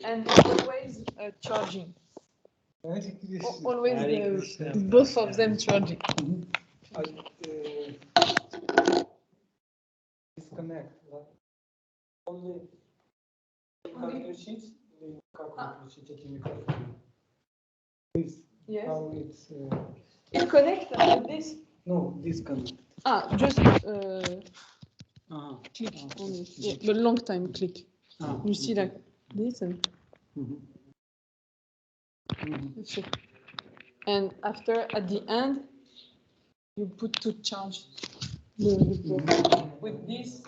and always charging. Always both of them charging. Disconnect. Only отключить или как выключить эти микрофоны? This. Yes. How it's You connect with this. no disconnect. Just Uh-huh. click on it. Yeah, but long time click. You see like this and that's it. And after at the end you put to charge the with this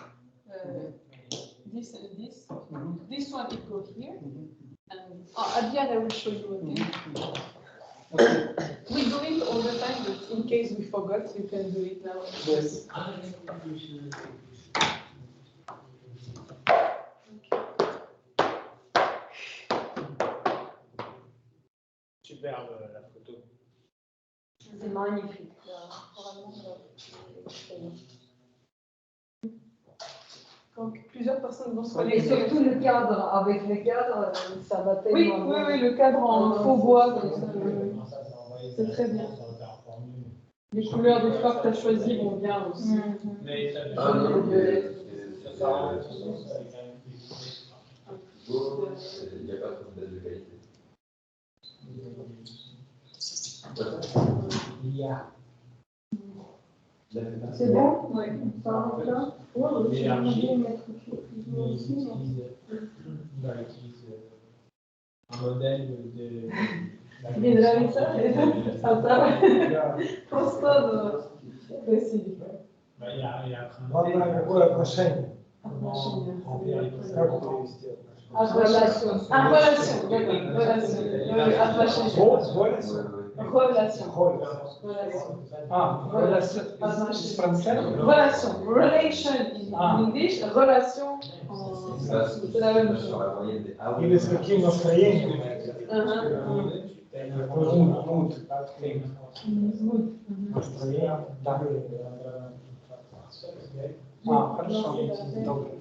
this and this. This one it goes here. And at the end I will show you again. We do it all the time, but in case we forgot, you can do it now. Yes. Superbe la photo. C'est magnifique. Donc plusieurs personnes vont se Et connecter. surtout le cadre, avec le cadre, ça va tellement. Oui, le cadre en faux bois, comme ça. C'est très bien. Les couleurs des fleurs que tu as choisies vont bien aussi. Mais ça Ah non, mais il n'y a pas trop de baisse de qualité. C'est bon? Oui. Ça rentre là? Ouais, je vais mettre aussi. on utilise un modèle de. Des ça Просто красиво. Il y a Главное, какое отношение? Отношения. Как это перевести? Relation. Relation. Отношения. Relation. Relation. Relation. Relation in English. Relation. C'est la même chose. Или с каким настроением? Mood. Настроение. Да. Хорошо. Добре.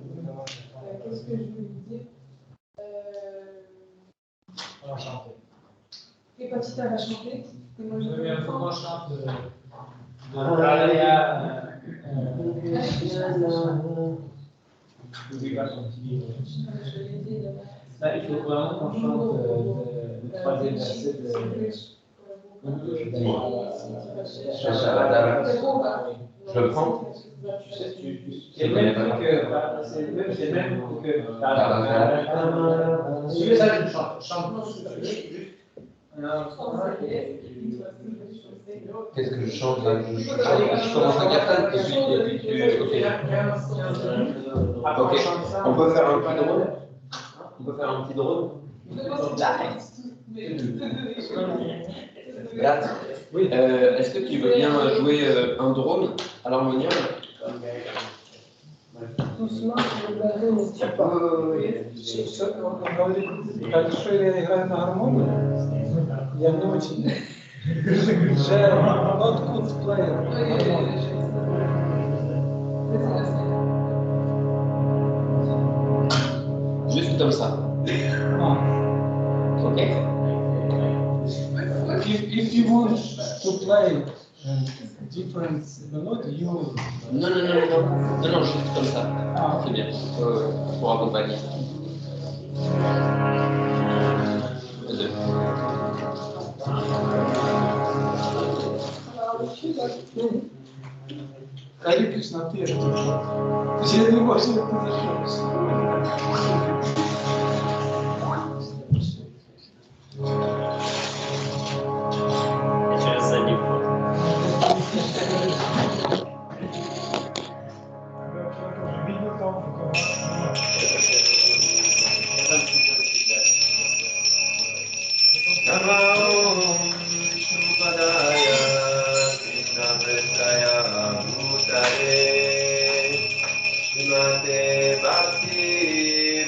Qu'est-ce que je voulais dire On va chanter. Et Patita va chanter. Moi, je veux un peu qu'on chante de il faut vraiment qu'on chante le troisième verset de. Je le prends. Tu sais, c'est le même truc que. C'est le même truc que. Si tu veux ça, je chante. Qu'est-ce que je chante là? Je commence la gartane et puis tu. Ok. On peut faire un petit drone. On peut faire un petit drone. Là, oui. Est-ce que tu veux bien jouer un drone à l'harmonium? Doucement, le baril ne tue pas. Так что я играю на гармонии, я не очень же not good player. Juste comme ça. Ok. If you want to play different note, you. Non, juste comme ça. C'est bien. Pour accompagner. Deux. Калипиш наперед. Я не могу это Bhakti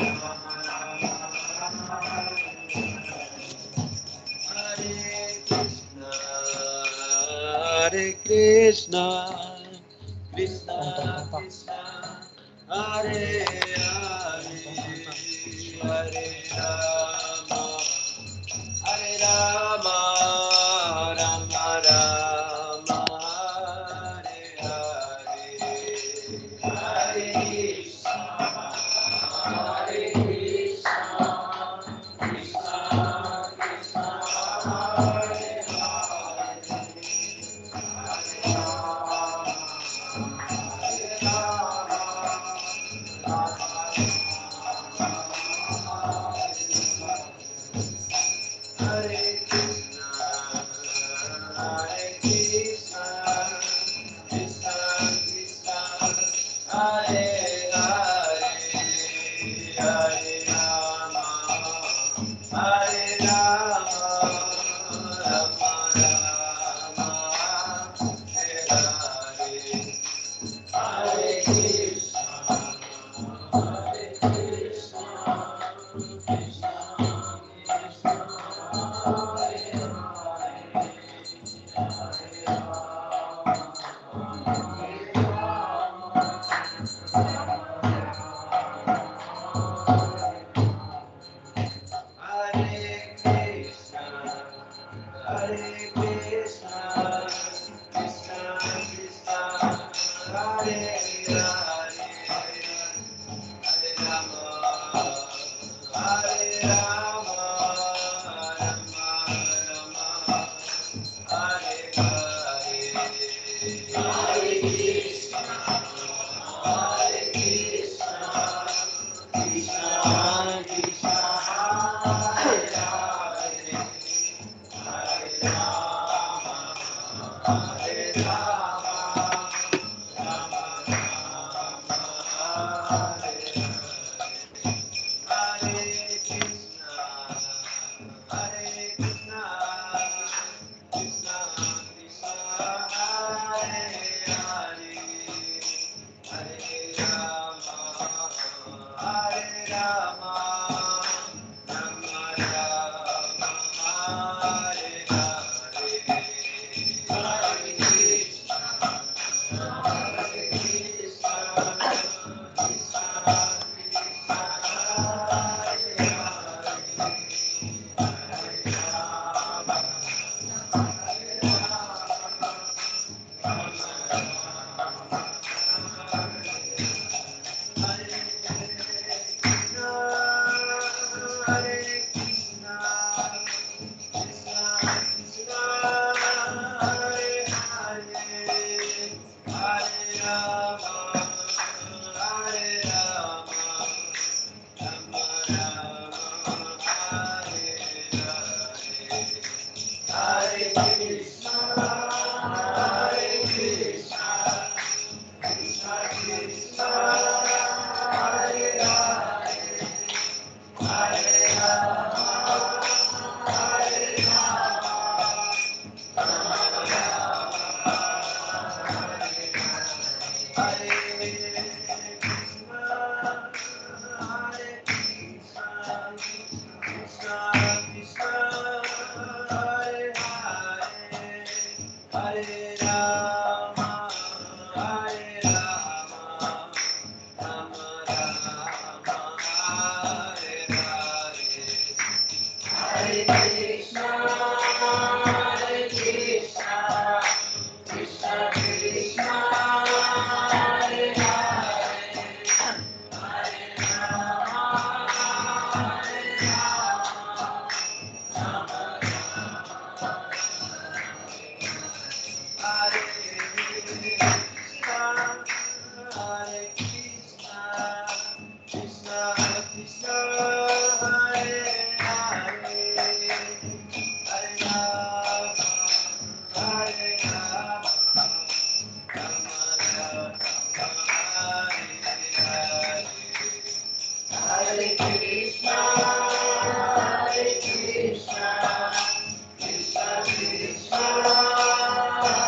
Hare Krishna, Krishna Krishna, Hare Hare, Hare Rama, Hare Rama, Rama Rama, Hare Hare, Hare Krishna, Hare Krishna, Krishna Krishna, Hare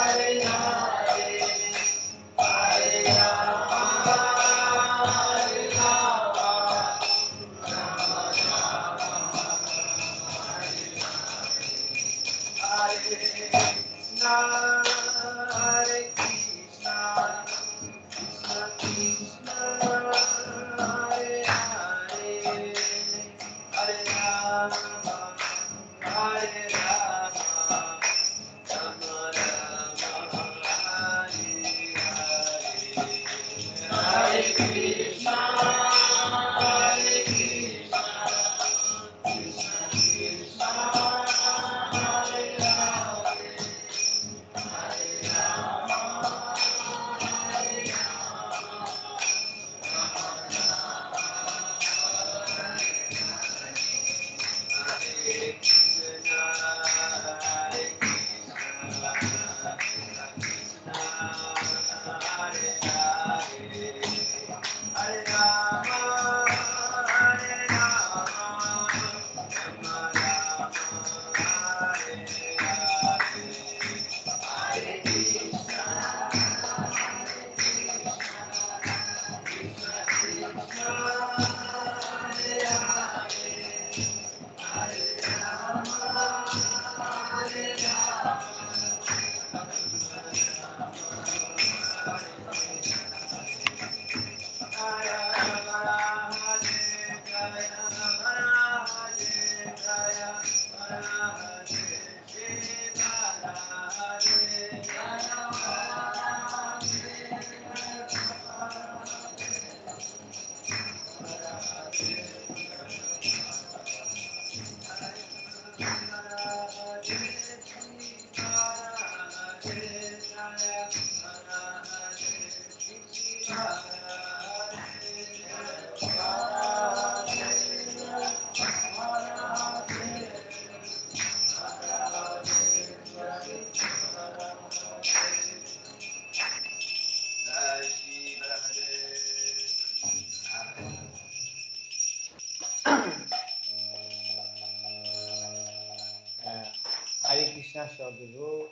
chers Devo,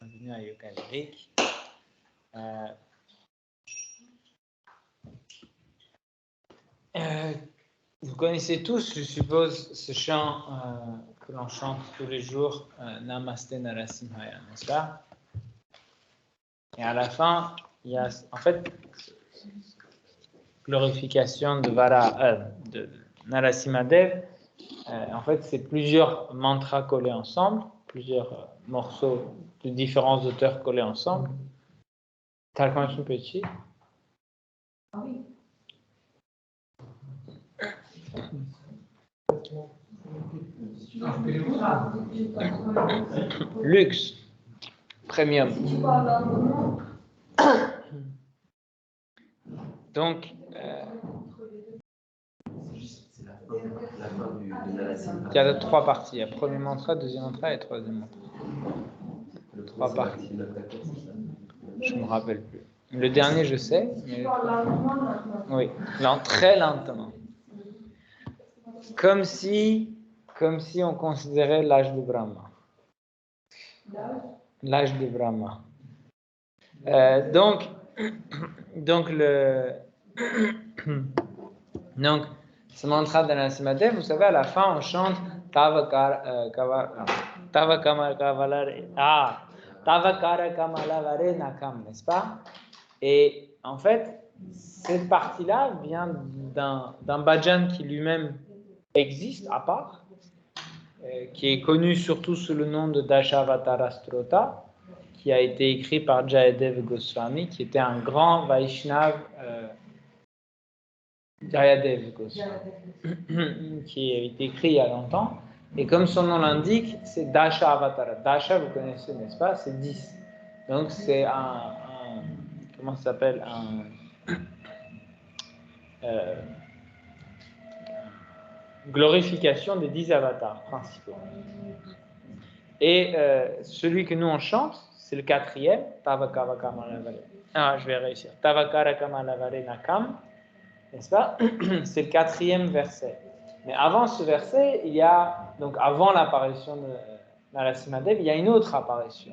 bienvenue à Yoga Lyrique. Vous connaissez tous, je suppose, ce chant que l'on chante tous les jours, Namaste Narasimhaya, n'est-ce pas? Et à la fin, il y a en fait glorification de de Narasimhadev. En fait, c'est plusieurs mantras collés ensemble, plusieurs morceaux de différents auteurs collés ensemble. T'as le connexion petit? Ah oui. Luxe, premium. Si tu parles lentement, Donc, il y a trois parties. Il y a premier mantra, deuxième mantra et troisième mantra. Trois parties. Je ne me rappelle plus. Le dernier, je sais. Mais... tu parles lentement maintenant. Oui, très lentement. Comme si on considérait l'âge de Brahma. L'âge de Brahma. Donc, ce mantra de Narasimhadev, vous savez, à la fin, on chante Tava Kara Kamalavare Nakam, n'est-ce pas? Et en fait, cette partie-là vient d'un bhajan qui lui-même existe à part, qui est connu surtout sous le nom de Dashavatara Strota, qui a été écrit par Jayadev Goswami, qui était un grand Vaishnav, Jayadev Goswami, qui a été écrit il y a longtemps. Et comme son nom l'indique, c'est Dashavatara. Dasha, vous connaissez, n'est-ce pas? C'est 10. Donc c'est comment ça s'appelle? Glorification des 10 avatars principaux. Et celui que nous on chante, c'est le quatrième, Tavakara Kamalavare. Ah, je vais réussir. Tavakara Kamalavare Nakam, n'est-ce pas? C'est le quatrième verset. Mais avant ce verset, il y a, donc avant l'apparition de Narasimhadev, il y a une autre apparition,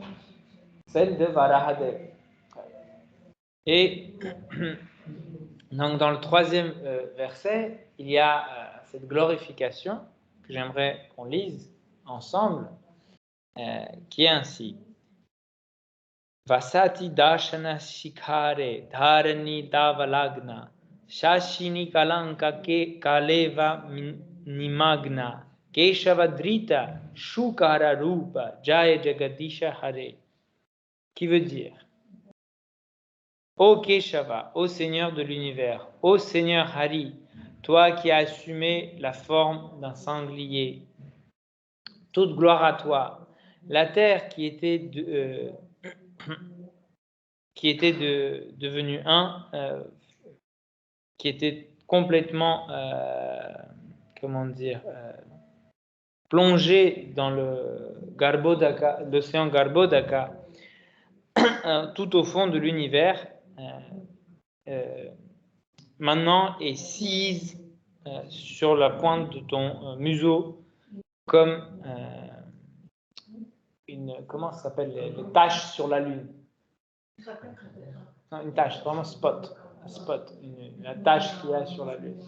celle de Varahadev. Et donc dans le troisième verset, il y a cette glorification que j'aimerais qu'on lise ensemble, qui est ainsi. Vasati dashana shikhare dharani davalagna shashini kalanka kaleva nimagna keshavadrita shukara rupa jaya jagadisha hare. Qui veut dire: Ô Keshava, ô Seigneur de l'univers, ô Seigneur Hari, toi qui as assumé la forme d'un sanglier, toute gloire à toi. La terre qui était devenue qui était complètement, plongée dans l'océan Garbhodaka, tout au fond de l'univers, maintenant est sise sur la pointe de ton museau comme comment ça s'appelle, les taches sur la lune. Non, une tache, vraiment spot, la tache qu'il y a sur la lune.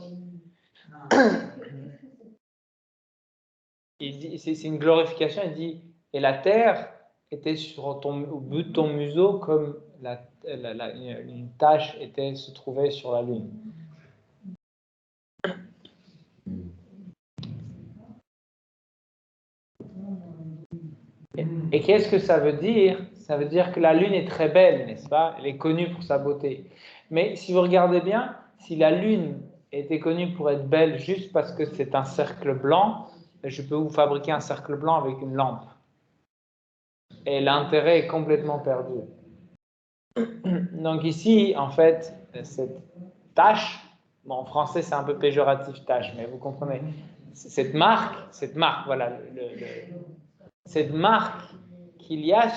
C'est une glorification. Il dit, et la terre était au bout de ton museau comme une tache se trouvait sur la lune. Et qu'est-ce que ça veut dire? Ça veut dire que la lune est très belle, n'est-ce pas? Elle est connue pour sa beauté. Mais si vous regardez bien, si la lune était connue pour être belle juste parce que c'est un cercle blanc, je peux vous fabriquer un cercle blanc avec une lampe. Et l'intérêt est complètement perdu. Donc ici, en fait, cette tache, bon, en français c'est un peu péjoratif tache, mais vous comprenez, cette marque, voilà, cette marque qu'il y a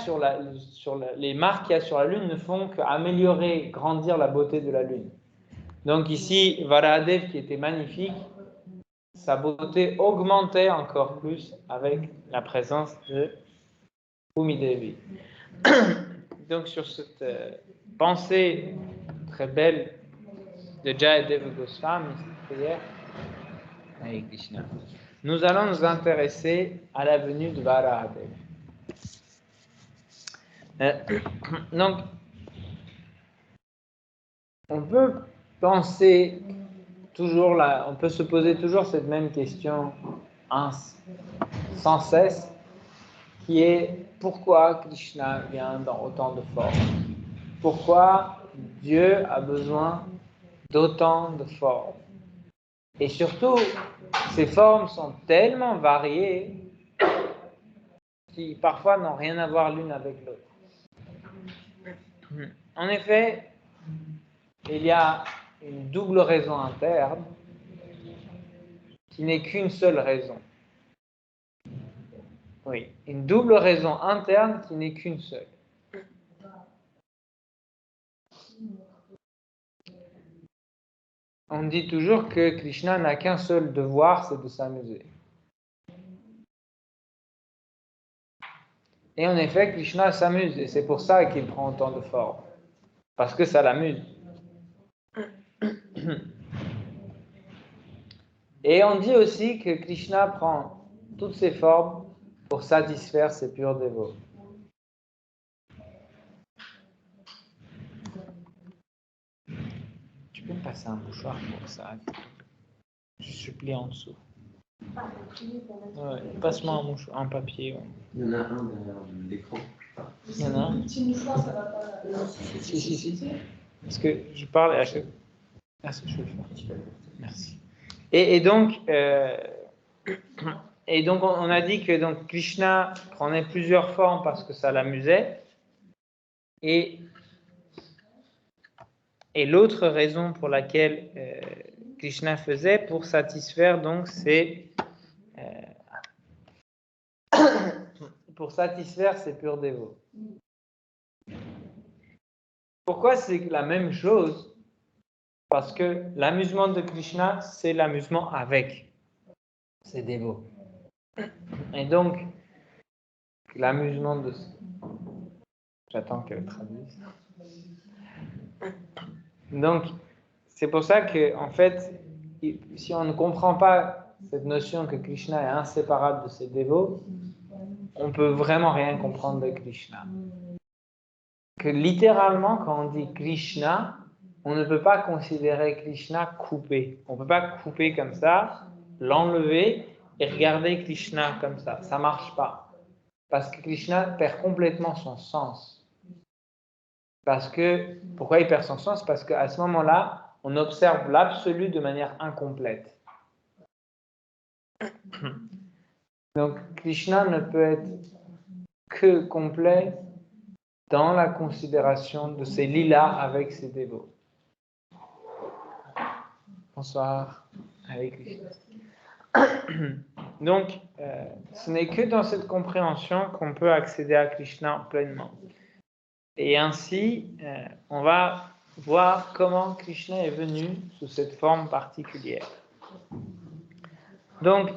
les marques qu'il y a sur la Lune ne font qu'améliorer, grandir la beauté de la Lune. Donc ici, Varahadev qui était magnifique, sa beauté augmentait encore plus avec la présence de Bhumi Devi. Donc sur cette pensée très belle de Jayadeva Goswami, cette prière, Hare Krishna, nous allons nous intéresser à la venue de Varahadev. Donc, on peut penser toujours là, on peut se poser toujours cette même question sans cesse, qui est pourquoi Krishna vient dans autant de formes? Pourquoi Dieu a besoin d'autant de formes? Et surtout, ces formes sont tellement variées qui parfois n'ont rien à voir l'une avec l'autre. En effet, il y a une double raison interne qui n'est qu'une seule raison. Oui, une double raison interne qui n'est qu'une seule. On dit toujours que Krishna n'a qu'un seul devoir, c'est de s'amuser. Et en effet, Krishna s'amuse, et c'est pour ça qu'il prend autant de formes, parce que ça l'amuse. Et on dit aussi que Krishna prend toutes ces formes pour satisfaire ses purs dévots. Tu peux me passer un mouchoir pour ça? Je supplie en dessous. Ouais, passe-moi un mouchoir, un papier. Ouais. Il y en a un derrière l'écran. Il y en a un? Petit mouchoir, ça va pas. Si. Parce que je parle et à chaque... Ah, ça, je vais le faire. Merci. Et donc, on a dit que donc, Krishna prenait plusieurs formes parce que ça l'amusait. Et l'autre raison pour laquelle Krishna faisait pour satisfaire donc ses purs dévots. Pourquoi c'est la même chose? Parce que l'amusement de Krishna, c'est l'amusement avec ses dévots. Et donc, l'amusement de... J'attends qu'elle traduise. Donc, c'est pour ça que, en fait, si on ne comprend pas cette notion que Krishna est inséparable de ses dévots, on peut vraiment rien comprendre de Krishna. Que littéralement, quand on dit Krishna, on ne peut pas considérer Krishna coupé. On ne peut pas couper comme ça, l'enlever et regarder Krishna comme ça. Ça ne marche pas. Parce que Krishna perd complètement son sens. Pourquoi il perd son sens? Parce qu'à ce moment-là, on observe l'absolu de manière incomplète. Donc, Krishna ne peut être que complet dans la considération de ses lilas avec ses dévots. Bonsoir. Avec Krishna. Donc, ce n'est que dans cette compréhension qu'on peut accéder à Krishna pleinement. Et ainsi, on va voir comment Krishna est venu sous cette forme particulière. Donc,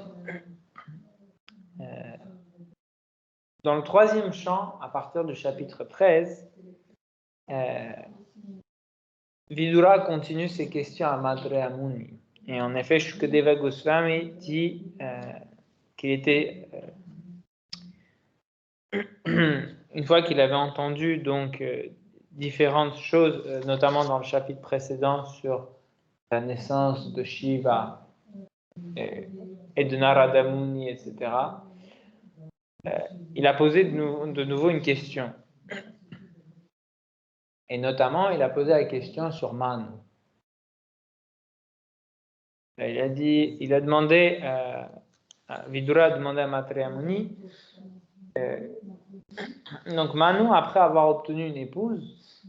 dans le troisième chant, à partir du chapitre 13, Vidura continue ses questions à Maitreya Muni. Et en effet, Shukadeva Goswami dit qu'il était, une fois qu'il avait entendu donc différentes choses, notamment dans le chapitre précédent sur la naissance de Shiva et de Narada Muni, etc., il a posé de nouveau une question. Et notamment, il a posé la question sur Manu. Il a demandé, Vidura a demandé à Maitreya Muni, donc Manu, après avoir obtenu une épouse,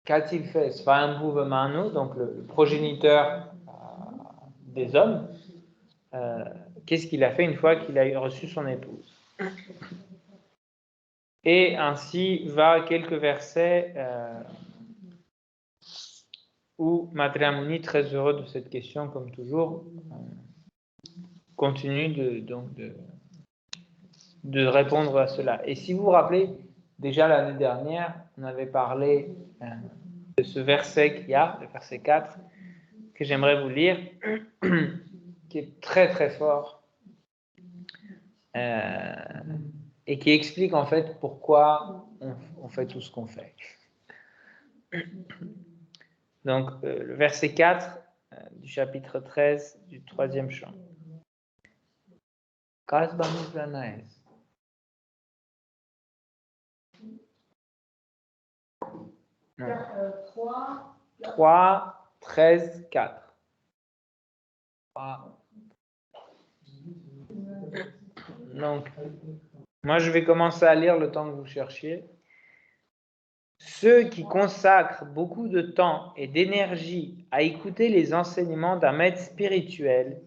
qu'a-t-il fait? Svayambhuva Manu, donc le progéniteur des hommes, qu'est-ce qu'il a fait une fois qu'il a reçu son épouse? Et ainsi va quelques versets où Maitreya Muni, très heureux de cette question, comme toujours, continue de de répondre à cela. Et si vous vous rappelez, déjà l'année dernière, on avait parlé de ce verset qu'il y a, le verset 4, que j'aimerais vous lire, qui est très très fort, et qui explique en fait pourquoi on fait tout ce qu'on fait. Donc, le verset 4 du chapitre 13 du 3e chant. Non. 3, 13, 4. 3. Donc, moi je vais commencer à lire le temps que vous cherchiez. Ceux qui consacrent beaucoup de temps et d'énergie à écouter les enseignements d'un maître spirituel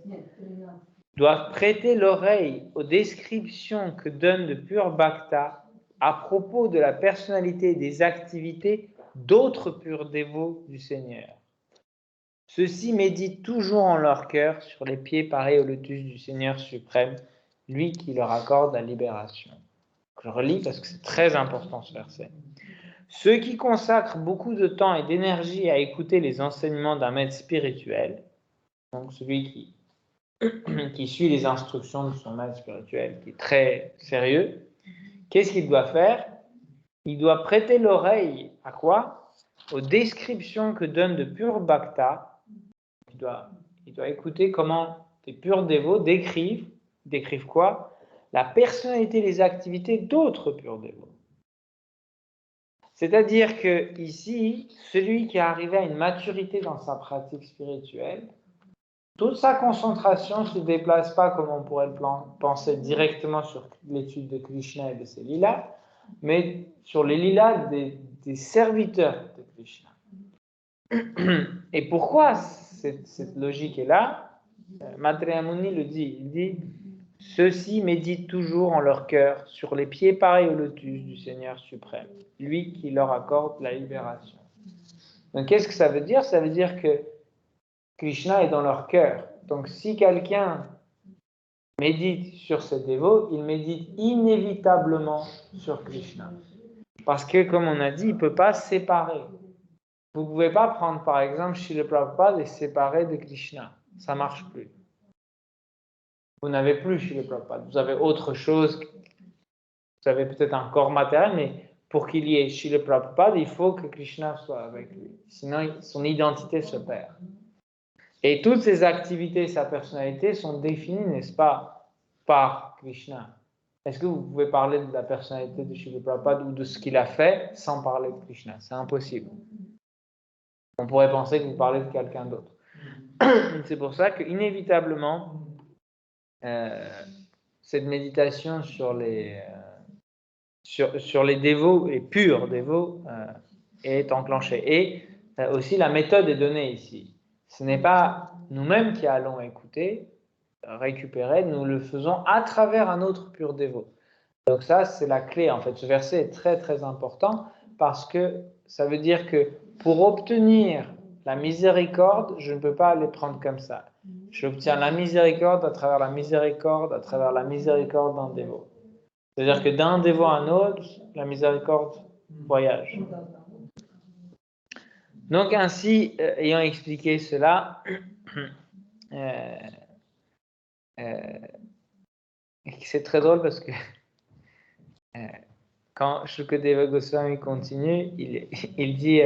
doivent prêter l'oreille aux descriptions que donne le pur Bhakta à propos de la personnalité et des activités d'autres purs dévots du Seigneur. Ceux-ci méditent toujours en leur cœur sur les pieds pareils au lotus du Seigneur suprême, lui qui leur accorde la libération. Je relis parce que c'est très important ce verset. Ceux qui consacrent beaucoup de temps et d'énergie à écouter les enseignements d'un maître spirituel, donc celui qui suit les instructions de son maître spirituel, qui est très sérieux, qu'est-ce qu'il doit faire? Il doit prêter l'oreille à quoi? Aux descriptions que donne de pur Bhakta. Il doit écouter comment des purs dévots décrivent quoi? La personnalité et les activités d'autres purs dévots. C'est-à-dire que ici, celui qui est arrivé à une maturité dans sa pratique spirituelle, toute sa concentration ne se déplace pas comme on pourrait le penser directement sur l'étude de Krishna et de ses lilas, mais sur les lilas des serviteurs de Krishna. Et pourquoi cette logique est là? Maitreya Muni le dit, il dit « Ceux-ci méditent toujours en leur cœur sur les pieds pareils au lotus du Seigneur suprême, lui qui leur accorde la libération. » Donc qu'est-ce que ça veut dire? Ça veut dire que Krishna est dans leur cœur. Donc si quelqu'un médite sur ce dévot, il médite inévitablement sur Krishna. Parce que, comme on a dit, il ne peut pas se séparer. Vous ne pouvez pas prendre, par exemple, Srila Prabhupada et séparer de Krishna. Ça ne marche plus. Vous n'avez plus Srila Prabhupada. Vous avez autre chose. Vous avez peut-être un corps matériel, mais pour qu'il y ait Srila Prabhupada, il faut que Krishna soit avec lui. Sinon, son identité se perd. Et toutes ses activités, sa personnalité sont définies, n'est-ce pas, par Krishna. Est-ce que vous pouvez parler de la personnalité de Srila Prabhupada ou de ce qu'il a fait sans parler de Krishna? C'est impossible. On pourrait penser que vous parlez de quelqu'un d'autre. C'est pour ça qu'inévitablement, cette méditation sur les dévots, les purs dévots, est enclenchée. Et aussi la méthode est donnée ici. Ce n'est pas nous-mêmes qui allons écouter, récupérer, nous le faisons à travers un autre pur dévot. Donc ça, c'est la clé. En fait, ce verset est très très important parce que ça veut dire que pour obtenir la miséricorde, je ne peux pas les prendre comme ça. J'obtiens la miséricorde à travers la miséricorde, à travers la miséricorde d'un dévot. C'est-à-dire que d'un dévot à un autre, la miséricorde voyage. Donc ainsi, ayant expliqué cela, c'est très drôle parce que quand Shukadeva Goswami continue, il dit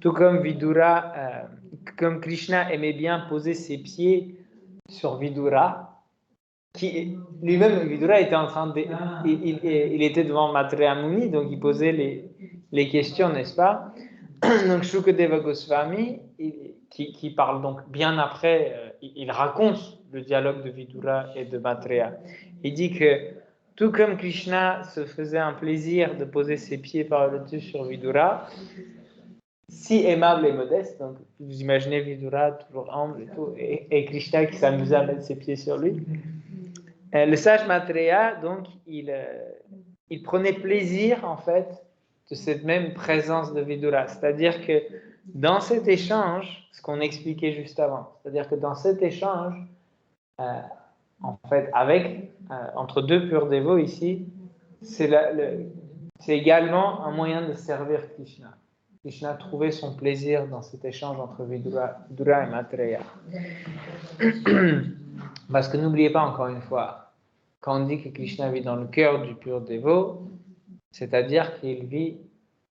tout comme Vidura, comme Krishna aimait bien poser ses pieds sur Vidura, qui lui-même Vidura était en train de, il était devant Maitreya Muni, donc il posait les questions, n'est-ce pas? Donc Shukadeva Goswami, qui parle donc bien après, il raconte le dialogue de Vidura et de Maitreya. Il dit que tout comme Krishna se faisait un plaisir de poser ses pieds par le dessus sur Vidura, si aimable et modeste, donc vous imaginez Vidura toujours humble et tout, et Krishna qui s'amusait à mettre ses pieds sur lui. Le sage Maitreya, donc, il prenait plaisir en fait de cette même présence de Vidura, c'est-à-dire que dans cet échange, ce qu'on expliquait juste avant, c'est-à-dire que dans cet échange, en fait, entre deux purs dévots ici, c'est également un moyen de servir Krishna. Krishna trouvait son plaisir dans cet échange entre Vidura et Maitreya. Parce que n'oubliez pas encore une fois, quand on dit que Krishna vit dans le cœur du pur dévot, c'est-à-dire qu'il vit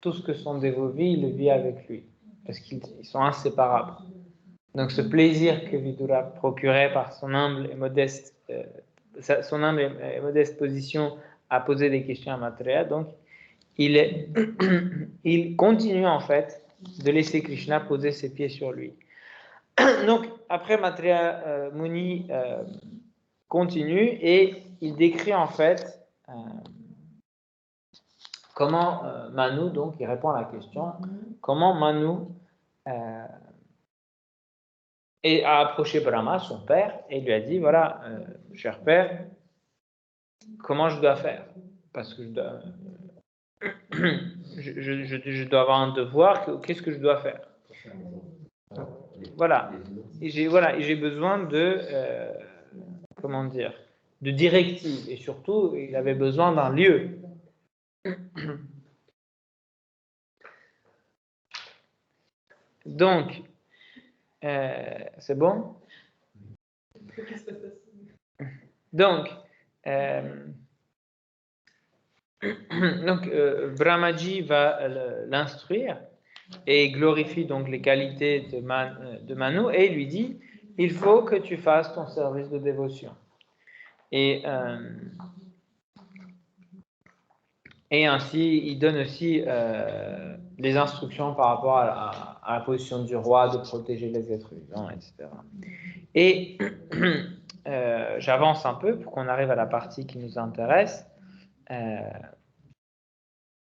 tout ce que son dévot vit, il le vit avec lui, parce qu'ils sont inséparables. Donc ce plaisir que Vidura procurait par son humble et modeste position à poser des questions à Maitreya, donc il continue en fait de laisser Krishna poser ses pieds sur lui. Donc après Maitreya Muni continue et il décrit en fait comment Manu, donc il répond à la question, comment Manu a approché Brahma, son père, et lui a dit, voilà, cher père, comment je dois faire? Parce que je dois avoir un devoir, qu'est-ce que je dois faire? Voilà, et j'ai besoin de, comment dire, de directives, et surtout, il avait besoin d'un lieu. Donc, c'est bon? Donc, Brahmaji va l'instruire et glorifie donc les qualités de Manu et lui dit, il faut que tu fasses ton service de dévotion. Et ainsi, il donne aussi les instructions par rapport à la position du roi, de protéger les êtres vivants, etc. Et j'avance un peu pour qu'on arrive à la partie qui nous intéresse.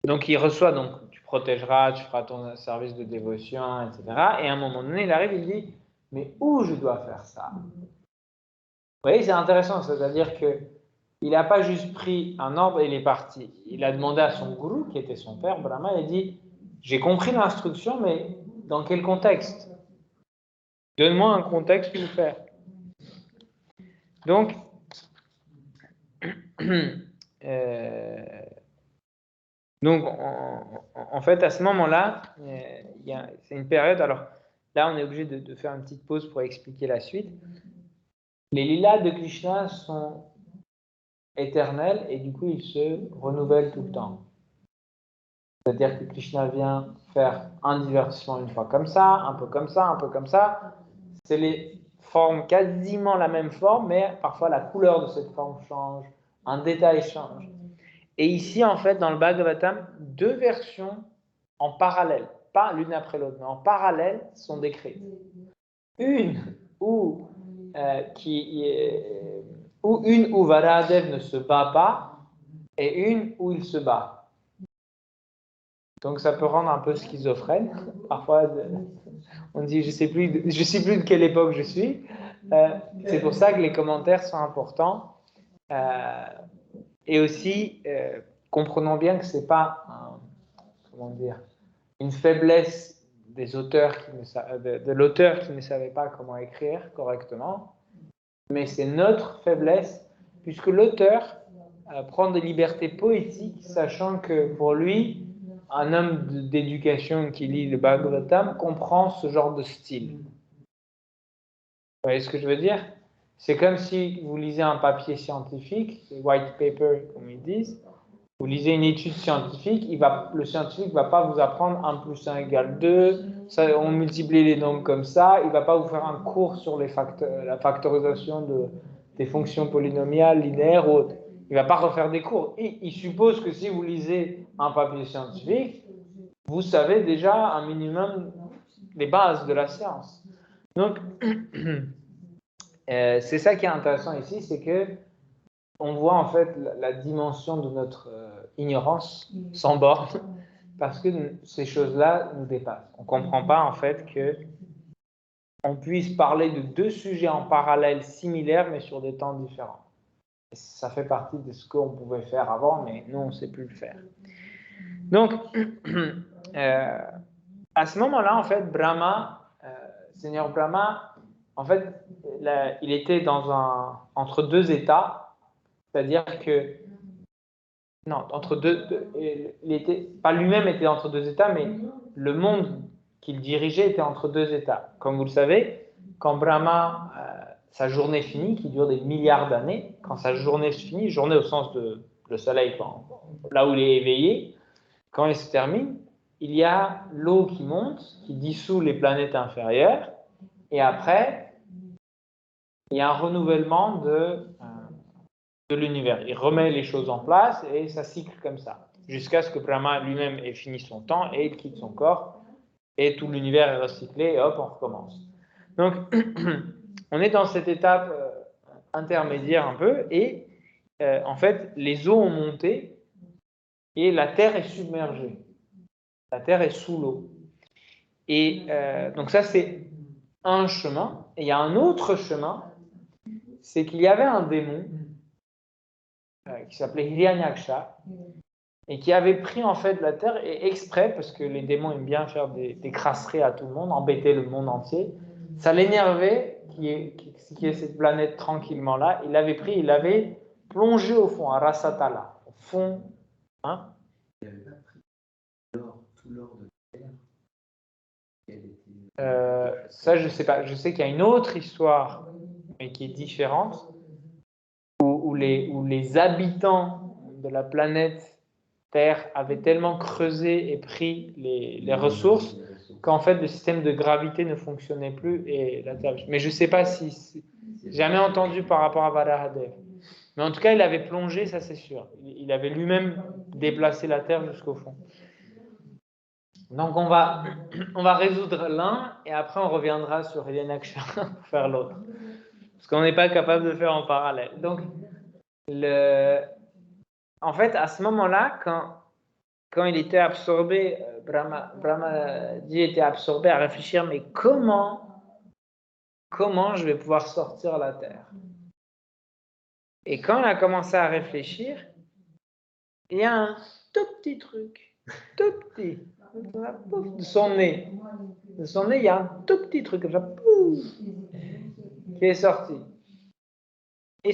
Donc il reçoit, donc tu protégeras, tu feras ton service de dévotion, etc. Et à un moment donné, il arrive, il dit, mais où je dois faire ça? Vous voyez, c'est intéressant, c'est-à-dire que il n'a pas juste pris un ordre et il est parti. Il a demandé à son gourou, qui était son père, Brahma, il a dit, j'ai compris l'instruction, mais dans quel contexte? Donne-moi un contexte pour le faire. Donc, en fait, à ce moment-là, c'est une période, alors là, on est obligé de faire une petite pause pour expliquer la suite. Les lilas de Krishna sont éternels et du coup, ils se renouvellent tout le temps. C'est-à-dire que Krishna vient faire un divertissement une fois comme ça, un peu comme ça, un peu comme ça. C'est les formes quasiment la même forme, mais parfois la couleur de cette forme change, un détail change. Et ici, en fait, dans le Bhagavatam, deux versions en parallèle, pas l'une après l'autre, mais en parallèle, sont décrites. Une où Varadev ne se bat pas, et une où il se bat. Donc ça peut rendre un peu schizophrène. Parfois, on dit je sais plus de quelle époque je suis. C'est pour ça que les commentaires sont importants. Et aussi, comprenons bien que c'est pas une faiblesse des auteurs de l'auteur qui ne savait pas comment écrire correctement, mais c'est notre faiblesse puisque l'auteur prend des libertés poétiques, sachant que pour lui, un homme d'éducation qui lit le Bhagavatam comprend ce genre de style. Vous voyez ce que je veux dire? C'est comme si vous lisez un papier scientifique, white paper comme ils disent, vous lisez une étude scientifique, le scientifique ne va pas vous apprendre 1 + 1 = 2, on multiplie les nombres comme ça, il ne va pas vous faire un cours sur la factorisation des fonctions polynomiales, linéaires ou autres. Il ne va pas refaire des cours. Il suppose que si vous lisez un papier scientifique, vous savez déjà un minimum les bases de la science. Donc, c'est ça qui est intéressant ici, c'est que on voit en fait la dimension de notre ignorance sans borne, parce que ces choses-là nous dépassent. On ne comprend pas en fait qu'on puisse parler de deux sujets en parallèle similaires, mais sur des temps différents. Et ça fait partie de ce qu'on pouvait faire avant, mais nous, on ne sait plus le faire. Donc, à ce moment-là, en fait, Seigneur Brahma, en fait, il était entre deux états, c'est-à-dire que, non, il était, pas lui-même était entre deux états, mais le monde qu'il dirigeait était entre deux états. Comme vous le savez, quand Brahma, sa journée finit, qui dure des milliards d'années, quand sa journée se finit, journée au sens de le soleil, là où il est éveillé, quand il se termine, il y a l'eau qui monte, qui dissout les planètes inférieures, et après, il y a un renouvellement de l'univers. Il remet les choses en place et ça cycle comme ça, jusqu'à ce que Brahma lui-même ait fini son temps et il quitte son corps et tout l'univers est recyclé et hop, on recommence. Donc, on est dans cette étape intermédiaire un peu et en fait, les eaux ont monté et la Terre est submergée. La Terre est sous l'eau. Et donc ça, c'est un chemin. Et il y a un autre chemin, c'est qu'il y avait un démon qui s'appelait Hiranyaksha et qui avait pris en fait la terre et exprès, parce que les démons aiment bien faire des crasseries à tout le monde, embêter le monde entier, ça l'énervait qu'il y ait cette planète tranquillement là. Il l'avait pris, il l'avait plongé au fond, à Rasatala, au fond. Hein? Il n'avait pas pris tout l'or de la terre. Ça, je sais pas. Je sais qu'il y a une autre histoire, mais qui est différente, où les habitants de la planète Terre avaient tellement creusé et pris les ressources qu'en fait le système de gravité ne fonctionnait plus et la Terre. Mais je ne sais pas si jamais entendu par rapport à Varahadev. Mais en tout cas, il avait plongé, ça c'est sûr. Il avait lui-même déplacé la Terre jusqu'au fond. Donc on va résoudre l'un et après on reviendra sur Hiranyaksha pour faire l'autre. Parce qu'on n'est pas capable de faire en parallèle. Donc, en fait, à ce moment-là, quand il était absorbé, Brahmaji était absorbé à réfléchir, mais comment je vais pouvoir sortir la terre? Et quand il a commencé à réfléchir, il y a un tout petit truc, tout petit, de son nez. De son nez, il y a un tout petit truc comme ça, pouf, qui est sorti. Et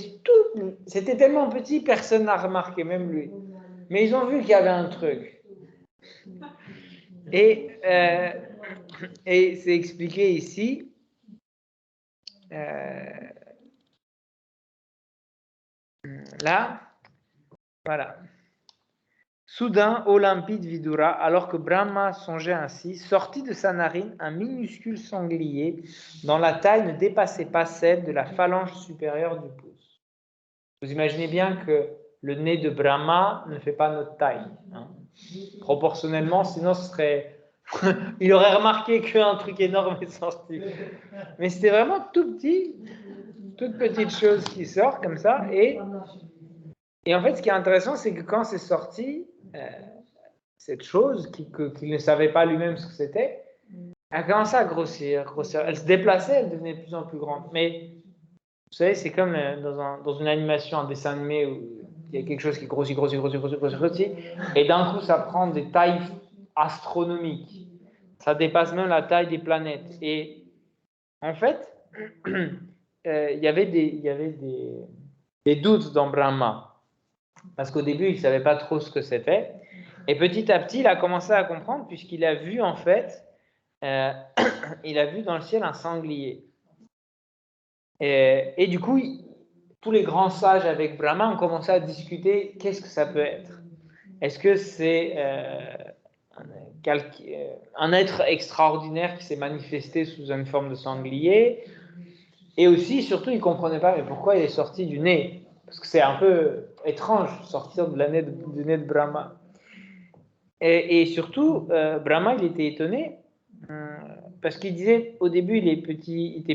c'était tellement petit, personne n'a remarqué, même lui. Mais ils ont vu qu'il y avait un truc. Et c'est expliqué ici. Là, voilà. Soudain, eau limpide Vidura, alors que Brahma songeait ainsi, sortit de sa narine un minuscule sanglier dont la taille ne dépassait pas celle de la phalange supérieure du pouce. Vous imaginez bien que le nez de Brahma ne fait pas notre taille. Hein. Proportionnellement, sinon ce serait... il aurait remarqué qu'un truc énorme est sorti. Mais c'était vraiment tout petit, toute petite chose qui sort comme ça. Et en fait, ce qui est intéressant, c'est que quand c'est sorti, cette chose qu'il ne savait pas lui-même ce que c'était, elle a commencé à grossir. Elle se déplaçait, elle devenait de plus en plus grande. Mais vous savez, c'est comme dans une animation, un dessin animé où il y a quelque chose qui grossit, et d'un coup, ça prend des tailles astronomiques. Ça dépasse même la taille des planètes. Et en fait, il y avait des doutes dans Brahma. Parce qu'au début, il ne savait pas trop ce que c'était. Et petit à petit, il a commencé à comprendre, puisqu'il a vu, en fait, il a vu dans le ciel un sanglier. Et du coup, tous les grands sages avec Brahma ont commencé à discuter qu'est-ce que ça peut être. Est-ce que c'est un être extraordinaire qui s'est manifesté sous une forme de sanglier? Et aussi, surtout, ils ne comprenaient pas, mais pourquoi il est sorti du nez? Parce que c'est un peu étrange, sortir du nez de Brahma. Et surtout, Brahma, il était étonné, parce qu'il disait, au début, il était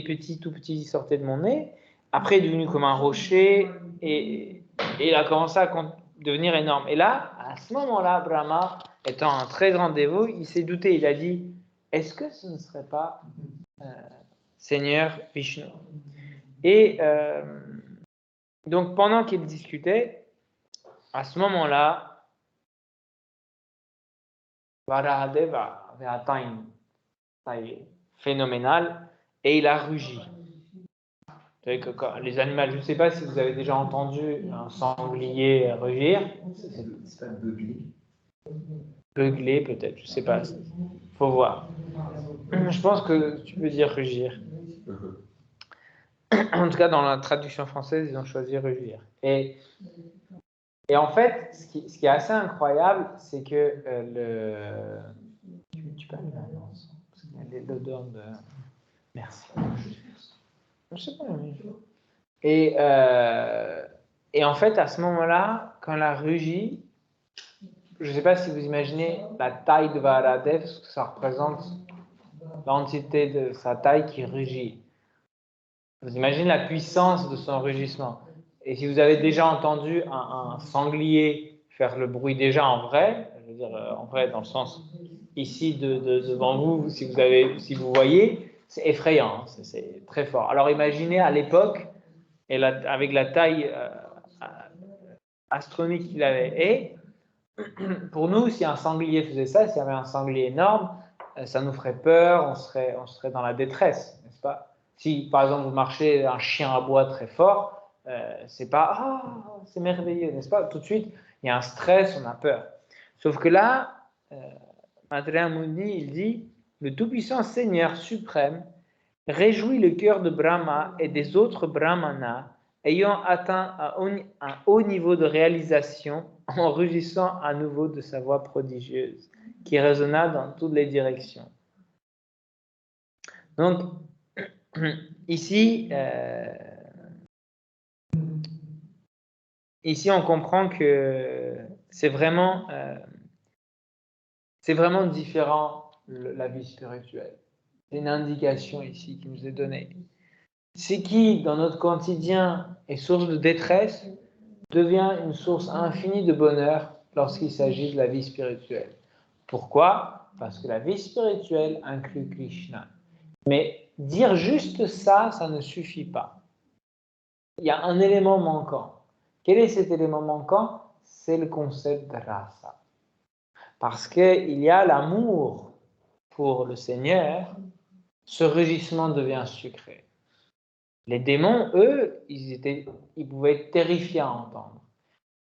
petit, tout petit, il sortait de mon nez. Après, il est devenu comme un rocher, et il a commencé à devenir énorme. Et là, à ce moment-là, Brahma, étant un très grand dévot, il s'est douté, il a dit, est-ce que ce ne serait pas Seigneur Vishnu? Et donc, pendant qu'ils discutaient, à ce moment-là, Varahadev avait atteint une taille phénoménale et il a rugi. Vous savez que les animaux, je ne sais pas si vous avez déjà entendu un sanglier rugir. C'est pas beugler. Beugler peut-être, je ne sais pas. Faut voir. Je pense que tu peux dire rugir. En tout cas, dans la traduction française, ils ont choisi rugir. Et en fait, ce qui est assez incroyable, c'est que tu peux aller là, parce qu'il y a l'odeur de... Merci. Je sais pas. Et en fait, à ce moment-là, quand la rugit, je ne sais pas si vous imaginez la taille de Varadev, ce que ça représente, l'entité de sa taille qui rugit. Vous imaginez la puissance de son rugissement. Et si vous avez déjà entendu un sanglier faire le bruit déjà en vrai, je veux dire en vrai dans le sens ici devant vous, si vous voyez, c'est effrayant, hein, c'est très fort. Alors imaginez à l'époque, avec la taille astronomique qu'il avait. Et pour nous, si un sanglier faisait ça, s'il y avait un sanglier énorme, ça nous ferait peur, on serait dans la détresse, n'est-ce pas? Si, par exemple, vous marchez un chien à bois très fort, c'est pas « Ah, c'est merveilleux », n'est-ce pas? Tout de suite, il y a un stress, on a peur. Sauf que là, Maitreya Muni, il dit « Le Tout-Puissant Seigneur suprême réjouit le cœur de Brahma et des autres brahmanas ayant atteint un haut niveau de réalisation en rugissant à nouveau de sa voix prodigieuse, qui résonna dans toutes les directions. » Donc, ici, on comprend que c'est vraiment différent la vie spirituelle. C'est une indication ici qui nous est donnée. Ce qui, dans notre quotidien, est source de détresse, devient une source infinie de bonheur lorsqu'il s'agit de la vie spirituelle. Pourquoi? Parce que la vie spirituelle inclut Krishna. Mais dire juste ça, ça ne suffit pas. Il y a un élément manquant. Quel est cet élément manquant? C'est le concept de rasa. Parce qu'il y a l'amour pour le Seigneur, ce rugissement devient sucré. Les démons, eux, ils pouvaient être terrifiants à entendre.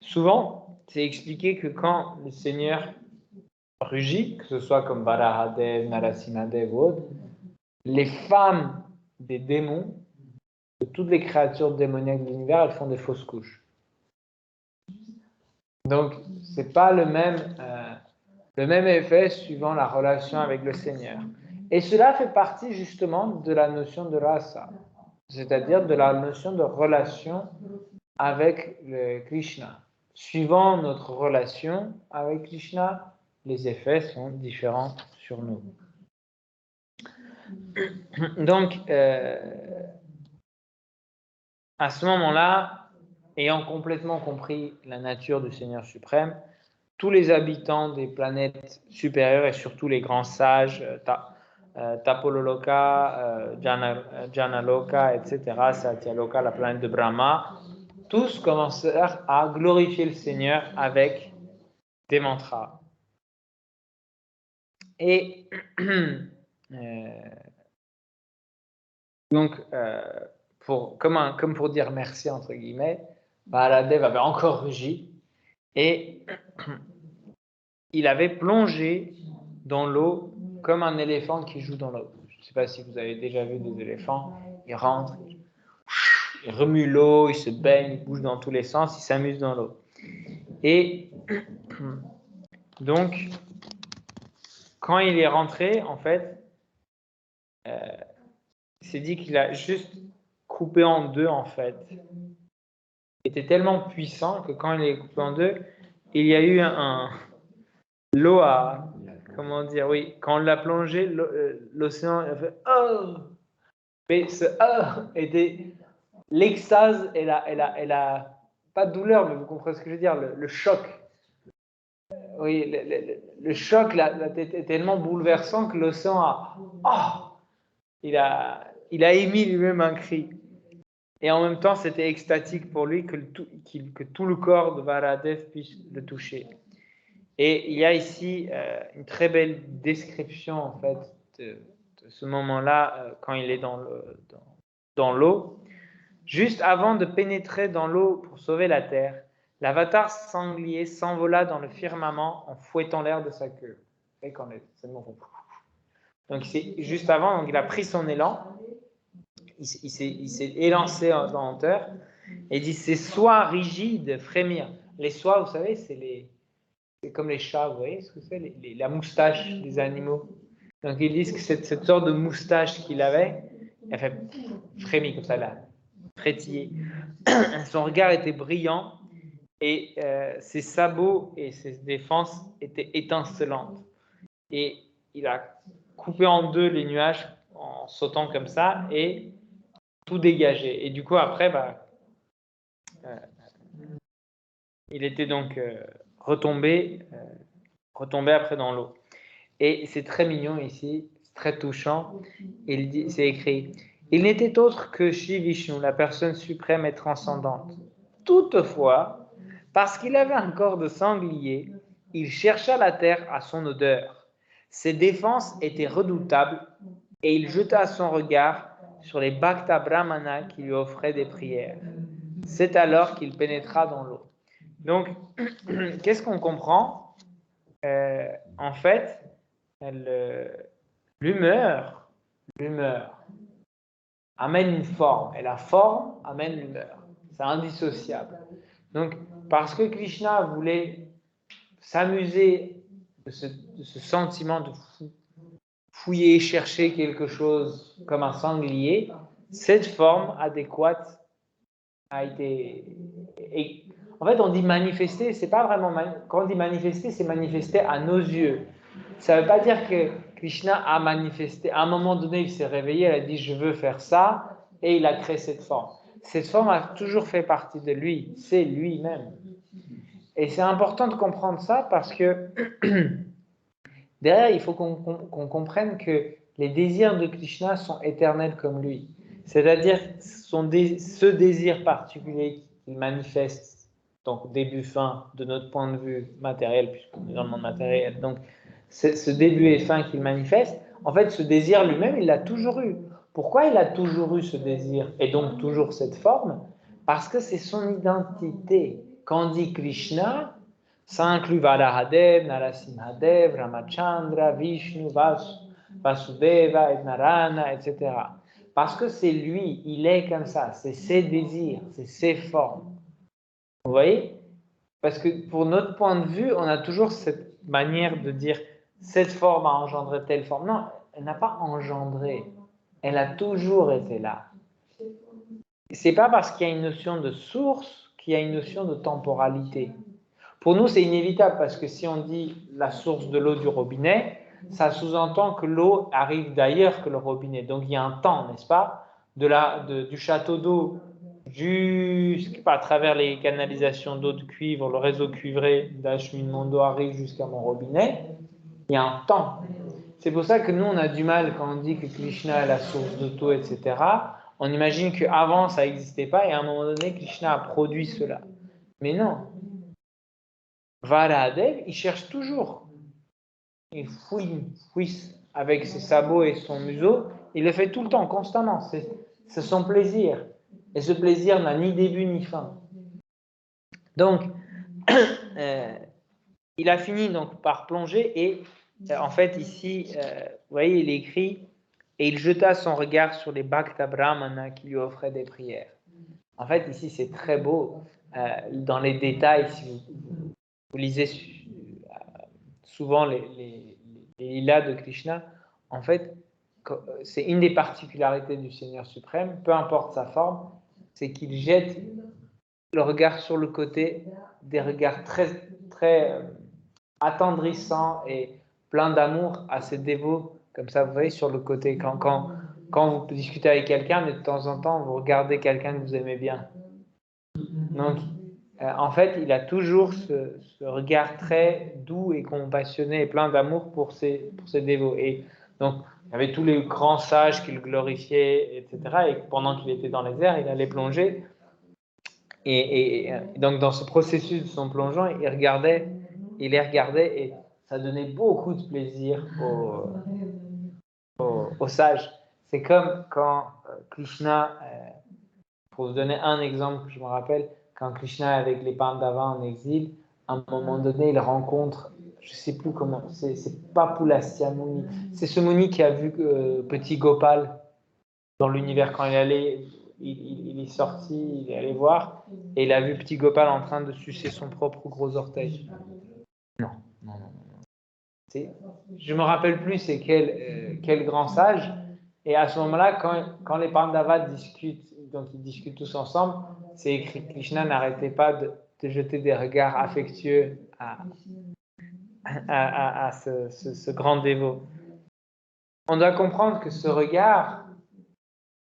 Souvent, c'est expliqué que quand le Seigneur rugit, que ce soit comme Varahadev, Narasimhadev ou autre, les femmes des démons, de toutes les créatures démoniaques de l'univers, elles font des fausses couches. Donc, c'est pas le même effet suivant la relation avec le Seigneur. Et cela fait partie justement de la notion de rasa, c'est-à-dire de la notion de relation avec le Krishna. Suivant notre relation avec Krishna, les effets sont différents sur nous. Donc, à ce moment-là, ayant complètement compris la nature du Seigneur suprême, tous les habitants des planètes supérieures et surtout les grands sages, Tapololoka, Janaloka, etc., Satyaloka, la planète de Brahma, tous commencèrent à glorifier le Seigneur avec des mantras. Et donc, comme pour dire merci, entre guillemets, Varadev avait encore rugi et il avait plongé dans l'eau comme un éléphant qui joue dans l'eau. Je ne sais pas si vous avez déjà vu des éléphants, ils rentrent, ils remuent l'eau, ils se baignent, ils bougent dans tous les sens, ils s'amusent dans l'eau. Et donc, quand il est rentré, en fait, il s'est dit qu'il a juste coupé en deux, en fait. Il était tellement puissant que quand il est coupé en deux, il y a eu l'eau a, comment dire, oui, quand on l'a plongé, l'océan a fait « Oh !» Mais ce « Oh !» était l'extase et la, pas de douleur, mais vous comprenez ce que je veux dire, le choc. Oui, le choc était tellement bouleversant que l'océan a « Oh !» Il a émis lui-même un cri. Et en même temps, c'était extatique pour lui que tout le corps de Varadev puisse le toucher. Et il y a ici une très belle description en fait de ce moment-là quand il est dans l'eau. Juste avant de pénétrer dans l'eau pour sauver la terre, l'avatar sanglier s'envola dans le firmament en fouettant l'air de sa queue. Et quand c'est bon. Donc c'est juste avant, donc il a pris son élan, il s'est élancé dans hauteur et dit ses soies rigides frémirent. Les soies, vous savez, c'est comme les chats, vous voyez ce que c'est, la moustache des animaux. Donc ils disent que cette sorte de moustache qu'il avait, elle fait frémir comme ça, là, frétiller. Son regard était brillant et ses sabots et ses défenses étaient étincelantes. Et il a coupé en deux les nuages en sautant comme ça et tout dégagé. Et du coup, après, il était donc retombé après dans l'eau. Et c'est très mignon ici, c'est très touchant. C'est écrit « Il n'était autre que Shri Vishnu, la personne suprême et transcendante. Toutefois, parce qu'il avait un corps de sanglier, il chercha la terre à son odeur. Ses défenses étaient redoutables et il jeta son regard sur les Bhakta Brahmana qui lui offraient des prières. C'est alors qu'il pénétra dans l'eau. » Donc, qu'est-ce qu'on comprend? En fait, l'humeur amène une forme, et la forme amène l'humeur. C'est indissociable. Donc, parce que Krishna voulait s'amuser de ce sentiment de fouiller, chercher quelque chose comme un sanglier, cette forme adéquate a été... En fait, on dit manifester, c'est pas vraiment... Quand on dit manifester, c'est manifester à nos yeux. Ça ne veut pas dire que Krishna a manifesté. À un moment donné, il s'est réveillé, il a dit « je veux faire ça » et il a créé cette forme. Cette forme a toujours fait partie de lui, c'est lui-même. Et c'est important de comprendre ça parce que derrière, il faut qu'on comprenne que les désirs de Krishna sont éternels comme lui. C'est-à-dire ce désir particulier qu'il manifeste, donc début-fin de notre point de vue matériel, puisqu'on est dans le monde matériel, donc ce début et fin qu'il manifeste, en fait, ce désir lui-même, il l'a toujours eu. Pourquoi il a toujours eu ce désir et donc toujours cette forme? Parce que c'est son identité. Quand on dit Krishna, ça inclut Varahadev, Narasimhadev, Ramachandra, Vishnu, Vasudeva, Narayana, etc. Parce que c'est lui, il est comme ça, c'est ses désirs, c'est ses formes. Vous voyez? Parce que pour notre point de vue, on a toujours cette manière de dire cette forme a engendré telle forme. Non, elle n'a pas engendré, elle a toujours été là. C'est pas parce qu'il y a une notion de source qu'il y a une notion de temporalité. Pour nous, c'est inévitable parce que si on dit la source de l'eau du robinet, ça sous-entend que l'eau arrive d'ailleurs que le robinet. Donc il y a un temps, n'est-ce pas, du château d'eau à travers les canalisations d'eau de cuivre, le réseau cuivré d'acheminement d'eau arrive jusqu'à mon robinet. Il y a un temps. C'est pour ça que nous, on a du mal quand on dit que Krishna est la source de tout, etc. On imagine qu'avant, ça n'existait pas et à un moment donné, Krishna a produit cela. Mais non. Varahadev, il cherche toujours. Il fouille avec ses sabots et son museau. Il le fait tout le temps, constamment. C'est son plaisir. Et ce plaisir n'a ni début ni fin. Donc, il a fini donc par plonger et en fait ici, vous voyez, il est écrit « Et il jeta son regard sur les Bhakta Brahmana qui lui offraient des prières ». En fait, ici, c'est très beau. Dans les détails, si vous lisez souvent les lilas de Krishna, en fait, c'est une des particularités du Seigneur suprême, peu importe sa forme, c'est qu'il jette le regard sur le côté, des regards très, très attendrissants et pleins d'amour à ses dévots, comme ça, vous voyez, sur le côté. Quand vous discutez avec quelqu'un, mais de temps en temps, vous regardez quelqu'un que vous aimez bien. Donc, en fait, il a toujours ce regard très doux et compassionné et plein d'amour pour ses dévots. Et donc, il y avait tous les grands sages qui le glorifiaient, etc. Et pendant qu'il était dans les airs, il allait plonger. Et donc, dans ce processus de son plongeon, il les regardait et ça donnait beaucoup de plaisir aux sages. C'est comme quand Krishna Pour vous donner un exemple que je me rappelle, quand Krishna est avec les Pandavas en exil, à un moment donné, il rencontre, je ne sais plus comment, c'est pas Pulasya Muni, c'est ce Muni qui a vu petit Gopal dans l'univers quand il allait, il est sorti, il est allé voir, et il a vu petit Gopal en train de sucer son propre gros orteil. Non. Je me rappelle plus c'est quel grand sage. Et à ce moment-là, quand les Pandavas discutent, donc ils discutent tous ensemble, c'est écrit que Krishna n'arrêtait pas de jeter des regards affectueux à ce grand dévot. On doit comprendre que ce regard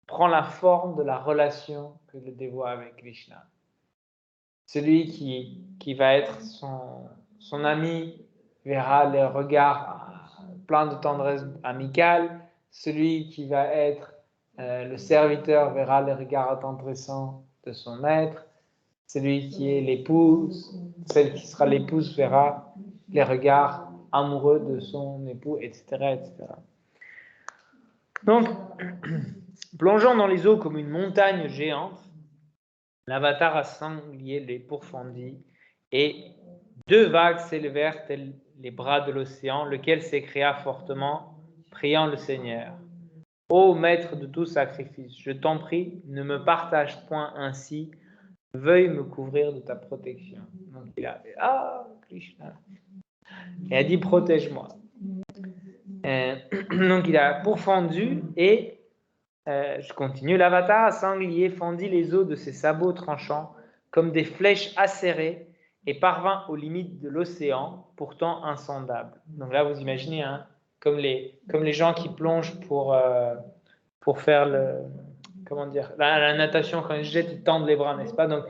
prend la forme de la relation que le dévot a avec Krishna. Celui qui va être son ami verra les regards pleins de tendresse amicale. Celui qui va être le serviteur verra les regards attendrissants de son maître. Celui qui est l'épouse, celle qui sera l'épouse verra les regards amoureux de son époux, etc., etc. Donc, plongeant dans les eaux comme une montagne géante, l'avatar à sanglier les pourfendit, et 2 vagues s'élevèrent tels les bras de l'océan, lequel s'écria fortement, priant le Seigneur. Ô maître de tout sacrifice, je t'en prie, ne me partage point ainsi, veuille me couvrir de ta protection. Donc il a fait, Krishna. Et a dit, protège-moi. Donc il a pourfendu et je continue. L'avatar à sanglier fendit les os de ses sabots tranchants comme des flèches acérées et parvint aux limites de l'océan, pourtant insondable. Donc là, vous imaginez, hein, comme les gens qui plongent pour faire la natation, quand ils se jettent, ils tendent les bras, n'est-ce pas? Donc,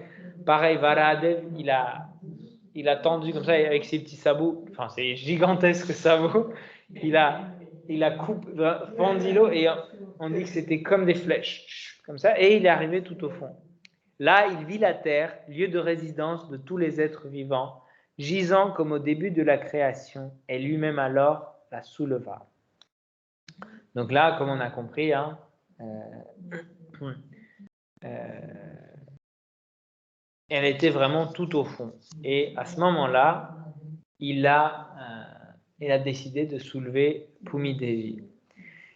pareil, Varahadev, il a tendu comme ça avec ses petits sabots, enfin, c'est gigantesque sabots, il a fendu l'eau et on dit que c'était comme des flèches, comme ça, et il est arrivé tout au fond. Là, il vit la terre, lieu de résidence de tous les êtres vivants, gisant comme au début de la création, et lui-même alors la souleva. Donc là, comme on a compris, hein, elle était vraiment tout au fond. Et à ce moment-là, il a décidé de soulever Bhumi Devi.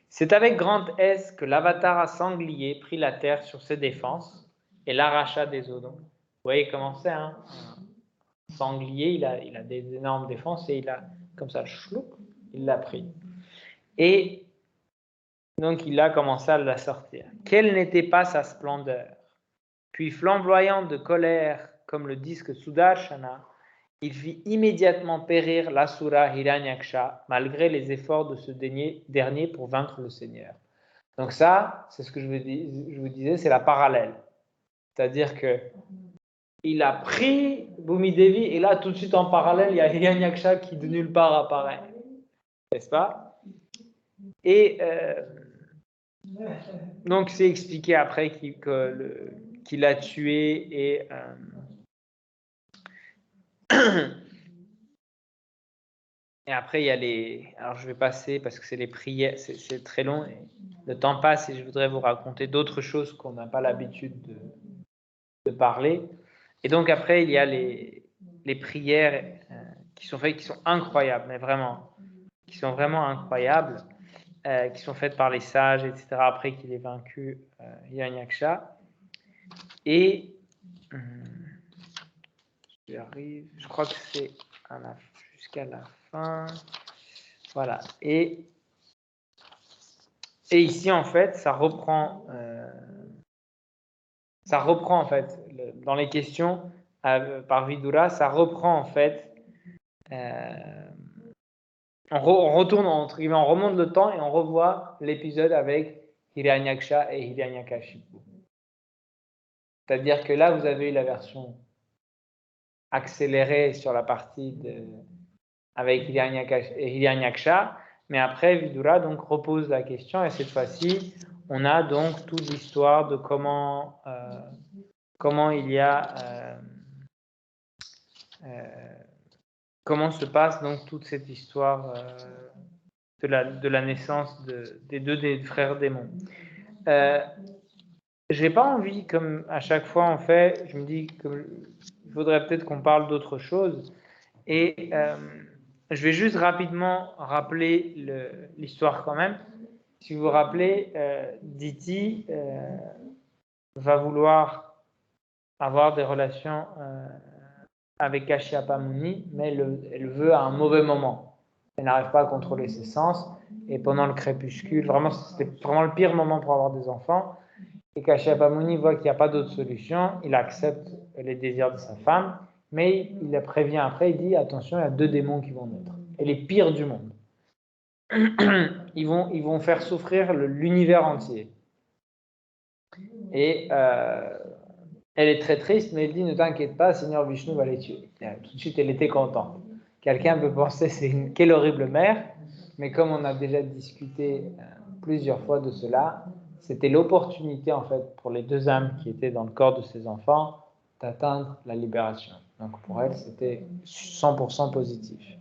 C'est avec grande aise que l'avatar à sanglier prit la terre sur ses défenses et l'arracha des eaux. Donc, vous voyez comment c'est, hein? Un sanglier, il a des énormes défenses et il a, comme ça, il l'a pris. Et donc, il a commencé à la sortir. Quelle n'était pas sa splendeur! Puis, flamboyant de colère comme le disque Sudarshana, il fit immédiatement périr l'Asura Hiranyaksha, malgré les efforts de ce dernier pour vaincre le Seigneur. Donc ça, c'est ce que je vous disais, c'est la parallèle. C'est-à-dire que il a pris Bhumi Devi, et là, tout de suite en parallèle, il y a Hiranyaksha qui de nulle part apparaît. N'est-ce pas? Et donc, c'est expliqué après qu'il a tué et... Et après, il y a les... Alors, je vais passer parce que c'est les prières, c'est très long. Et le temps passe et je voudrais vous raconter d'autres choses qu'on n'a pas l'habitude de parler. Et donc, après, il y a les prières qui sont faites, qui sont incroyables, mais vraiment, qui sont vraiment incroyables, qui sont faites par les sages, etc., après qu'il ait vaincu Hiranyaksha. Et je crois que c'est jusqu'à la fin. Voilà. Et ici, en fait, ça reprend en fait, dans les questions par Vidura, ça reprend en fait, on retourne, entre guillemets, on remonte le temps et on revoit l'épisode avec Hiranyaksha et Hiranyakashipu. C'est-à-dire que là, vous avez eu la version accélérée sur la partie avec Hiranyaksha, mais après, Vidura donc repose la question, et cette fois-ci, on a donc toute l'histoire de comment il y a comment se passe donc toute cette histoire de la naissance des deux frères démons. j'ai pas envie, comme à chaque fois on fait, je me dis qu'il faudrait peut-être qu'on parle d'autre chose. Et je vais juste rapidement rappeler l'histoire quand même. Si vous vous rappelez, Diti va vouloir avoir des relations avec Kashyapa Muni, mais elle veut à un mauvais moment. Elle n'arrive pas à contrôler ses sens. Et pendant le crépuscule, vraiment, c'était vraiment le pire moment pour avoir des enfants. Et Kashyapa Muni voit qu'il n'y a pas d'autre solution. Il accepte les désirs de sa femme, mais il la prévient après. Il dit attention, il y a 2 démons qui vont naître. Et les pires du monde. Ils vont faire souffrir l'univers entier. Et elle est très triste, mais elle dit ne t'inquiète pas, Seigneur Vishnu va les tuer. Tout de suite, elle était contente. Quelqu'un peut penser quelle horrible mère, mais comme on a déjà discuté plusieurs fois de cela, c'était l'opportunité en fait pour les 2 âmes qui étaient dans le corps de ces enfants d'atteindre la libération. Donc pour elle, c'était 100% positif.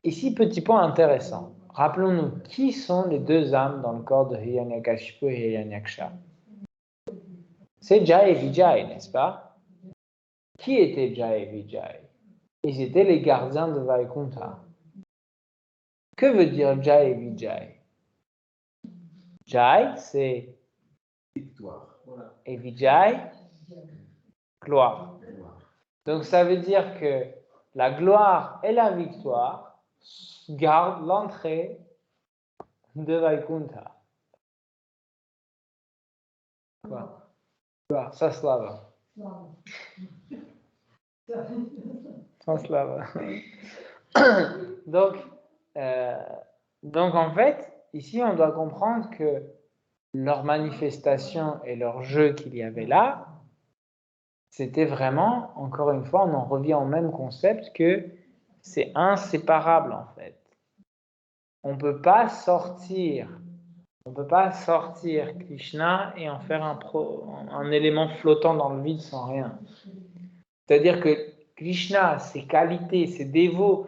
Ici, petit point intéressant. Rappelons-nous, qui sont les 2 âmes dans le corps de Hiranyakashipu et Hiranyaksha? C'est Jai et Vijay, n'est-ce pas? Qui étaient Jai et Vijay? Ils étaient les gardiens de Vaikuntha. Que veut dire Jai et Vijay? Jai, c'est Victoire. Voilà. et Vijay, gloire. Donc ça veut dire que la gloire et la victoire gardent l'entrée de Vaikuntha. Quoi? Saslava. Saslava. Donc en fait, ici on doit comprendre que leur manifestation et leur jeu qu'il y avait là, c'était vraiment, encore une fois, on en revient au même concept que c'est inséparable en fait. On ne peut pas sortir Krishna et en faire un élément flottant dans le vide sans rien. C'est-à-dire que Krishna, ses qualités, ses dévots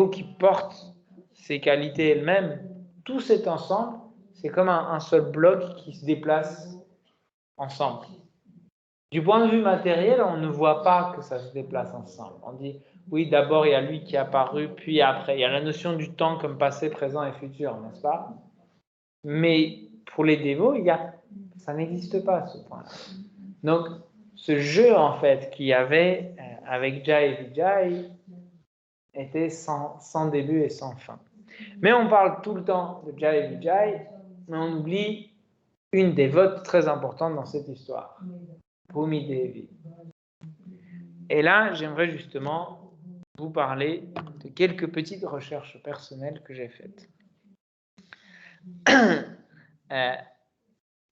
qui portent ses qualités elles-mêmes, tout cet ensemble, c'est comme un seul bloc qui se déplace ensemble. Du point de vue matériel, on ne voit pas que ça se déplace ensemble. On dit, oui, d'abord il y a lui qui est apparu, puis après. Il y a la notion du temps comme passé, présent et futur, n'est-ce pas? Mais pour les dévots, ça n'existe pas ce point-là. Donc, ce jeu, en fait, qu'il y avait avec Jai et Vijay était sans début et sans fin. Mais on parle tout le temps de Jai et Vijay, mais on oublie une dévote très importante dans cette histoire, Bhumi Devi. Et là, j'aimerais justement vous parler de quelques petites recherches personnelles que j'ai faites.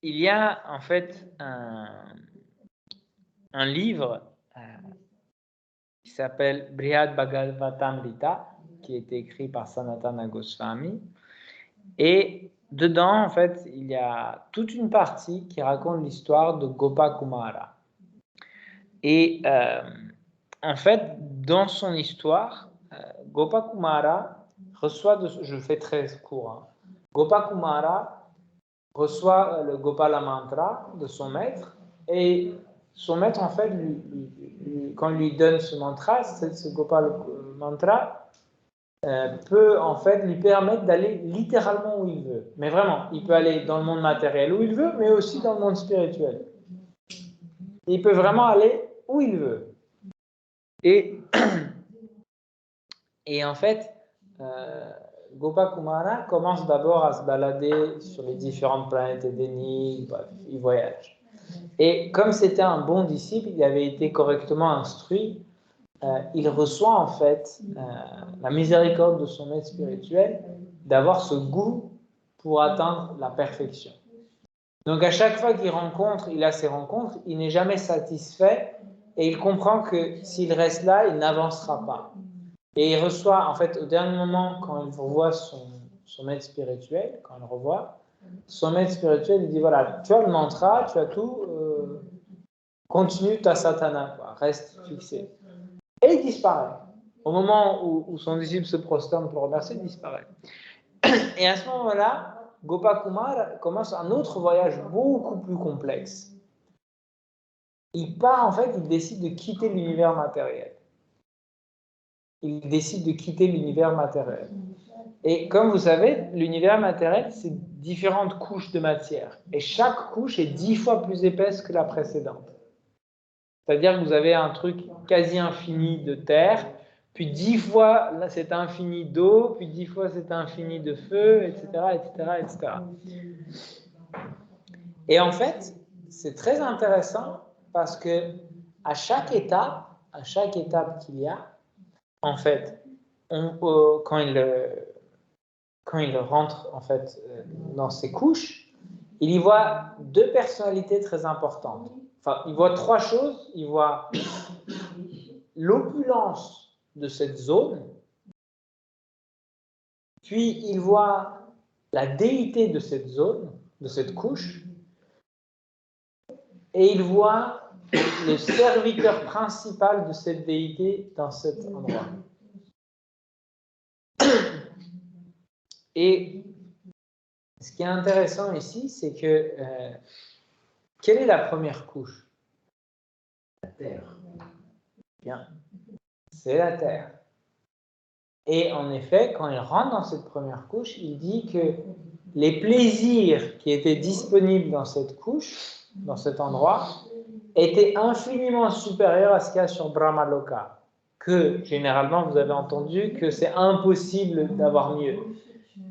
Il y a en fait un livre qui s'appelle Brihad Bhagavatamrita, qui a été écrit par Sanatana Goswami. Et dedans, en fait, il y a toute une partie qui raconte l'histoire de Gopakumara. Et en fait, dans son histoire, Gopakumara reçoit, je fais très court, hein, Gopakumara reçoit le Gopala Mantra de son maître, et son maître, en fait, quand il lui donne ce mantra, ce Gopala Mantra peut en fait lui permettre d'aller littéralement où il veut. Mais vraiment, il peut aller dans le monde matériel où il veut, mais aussi dans le monde spirituel. Il peut vraiment aller où il veut. Et en fait, Gopakumara commence d'abord à se balader sur les différentes planètes édéniques, il voyage. Et comme c'était un bon disciple, il avait été correctement instruit, il reçoit en fait la miséricorde de son maître spirituel d'avoir ce goût pour atteindre la perfection. Donc à chaque fois il a ses rencontres, il n'est jamais satisfait et il comprend que s'il reste là, il n'avancera pas. Et il reçoit, en fait, au dernier moment, quand il revoit son maître spirituel, son maître spirituel, il dit, voilà, tu as le mantra, tu as tout, continue ta sadhana, reste fixé. Et il disparaît. Au moment où son disciple se prosterne pour le remercier, il disparaît. Et à ce moment-là, Gopakumara commence un autre voyage beaucoup plus complexe. Il part, en fait, il décide de quitter l'univers matériel. Il décide de quitter l'univers matériel. Et comme vous savez, l'univers matériel, c'est différentes couches de matière. Et chaque couche est 10 fois plus épaisse que la précédente. C'est-à-dire que vous avez un truc quasi infini de terre, puis 10 fois cet infini d'eau, puis 10 fois cet infini de feu, etc., etc., etc. Et en fait, c'est très intéressant parce que à chaque étape qu'il y a, en fait, quand il rentre en fait dans ces couches, il y voit deux personnalités très importantes. Enfin, il voit trois choses. Il voit l'opulence de cette zone, puis il voit la déité de cette zone, de cette couche, et il voit le serviteur principal de cette déité dans cet endroit. Et ce qui est intéressant ici, c'est que quelle est la première couche? La terre. Bien, c'est la terre. Et en effet, quand il rentre dans cette première couche, il dit que les plaisirs qui étaient disponibles dans cette couche, dans cet endroit, étaient infiniment supérieurs à ce qu'il y a sur Brahmaloka. Que généralement, vous avez entendu que c'est impossible d'avoir mieux.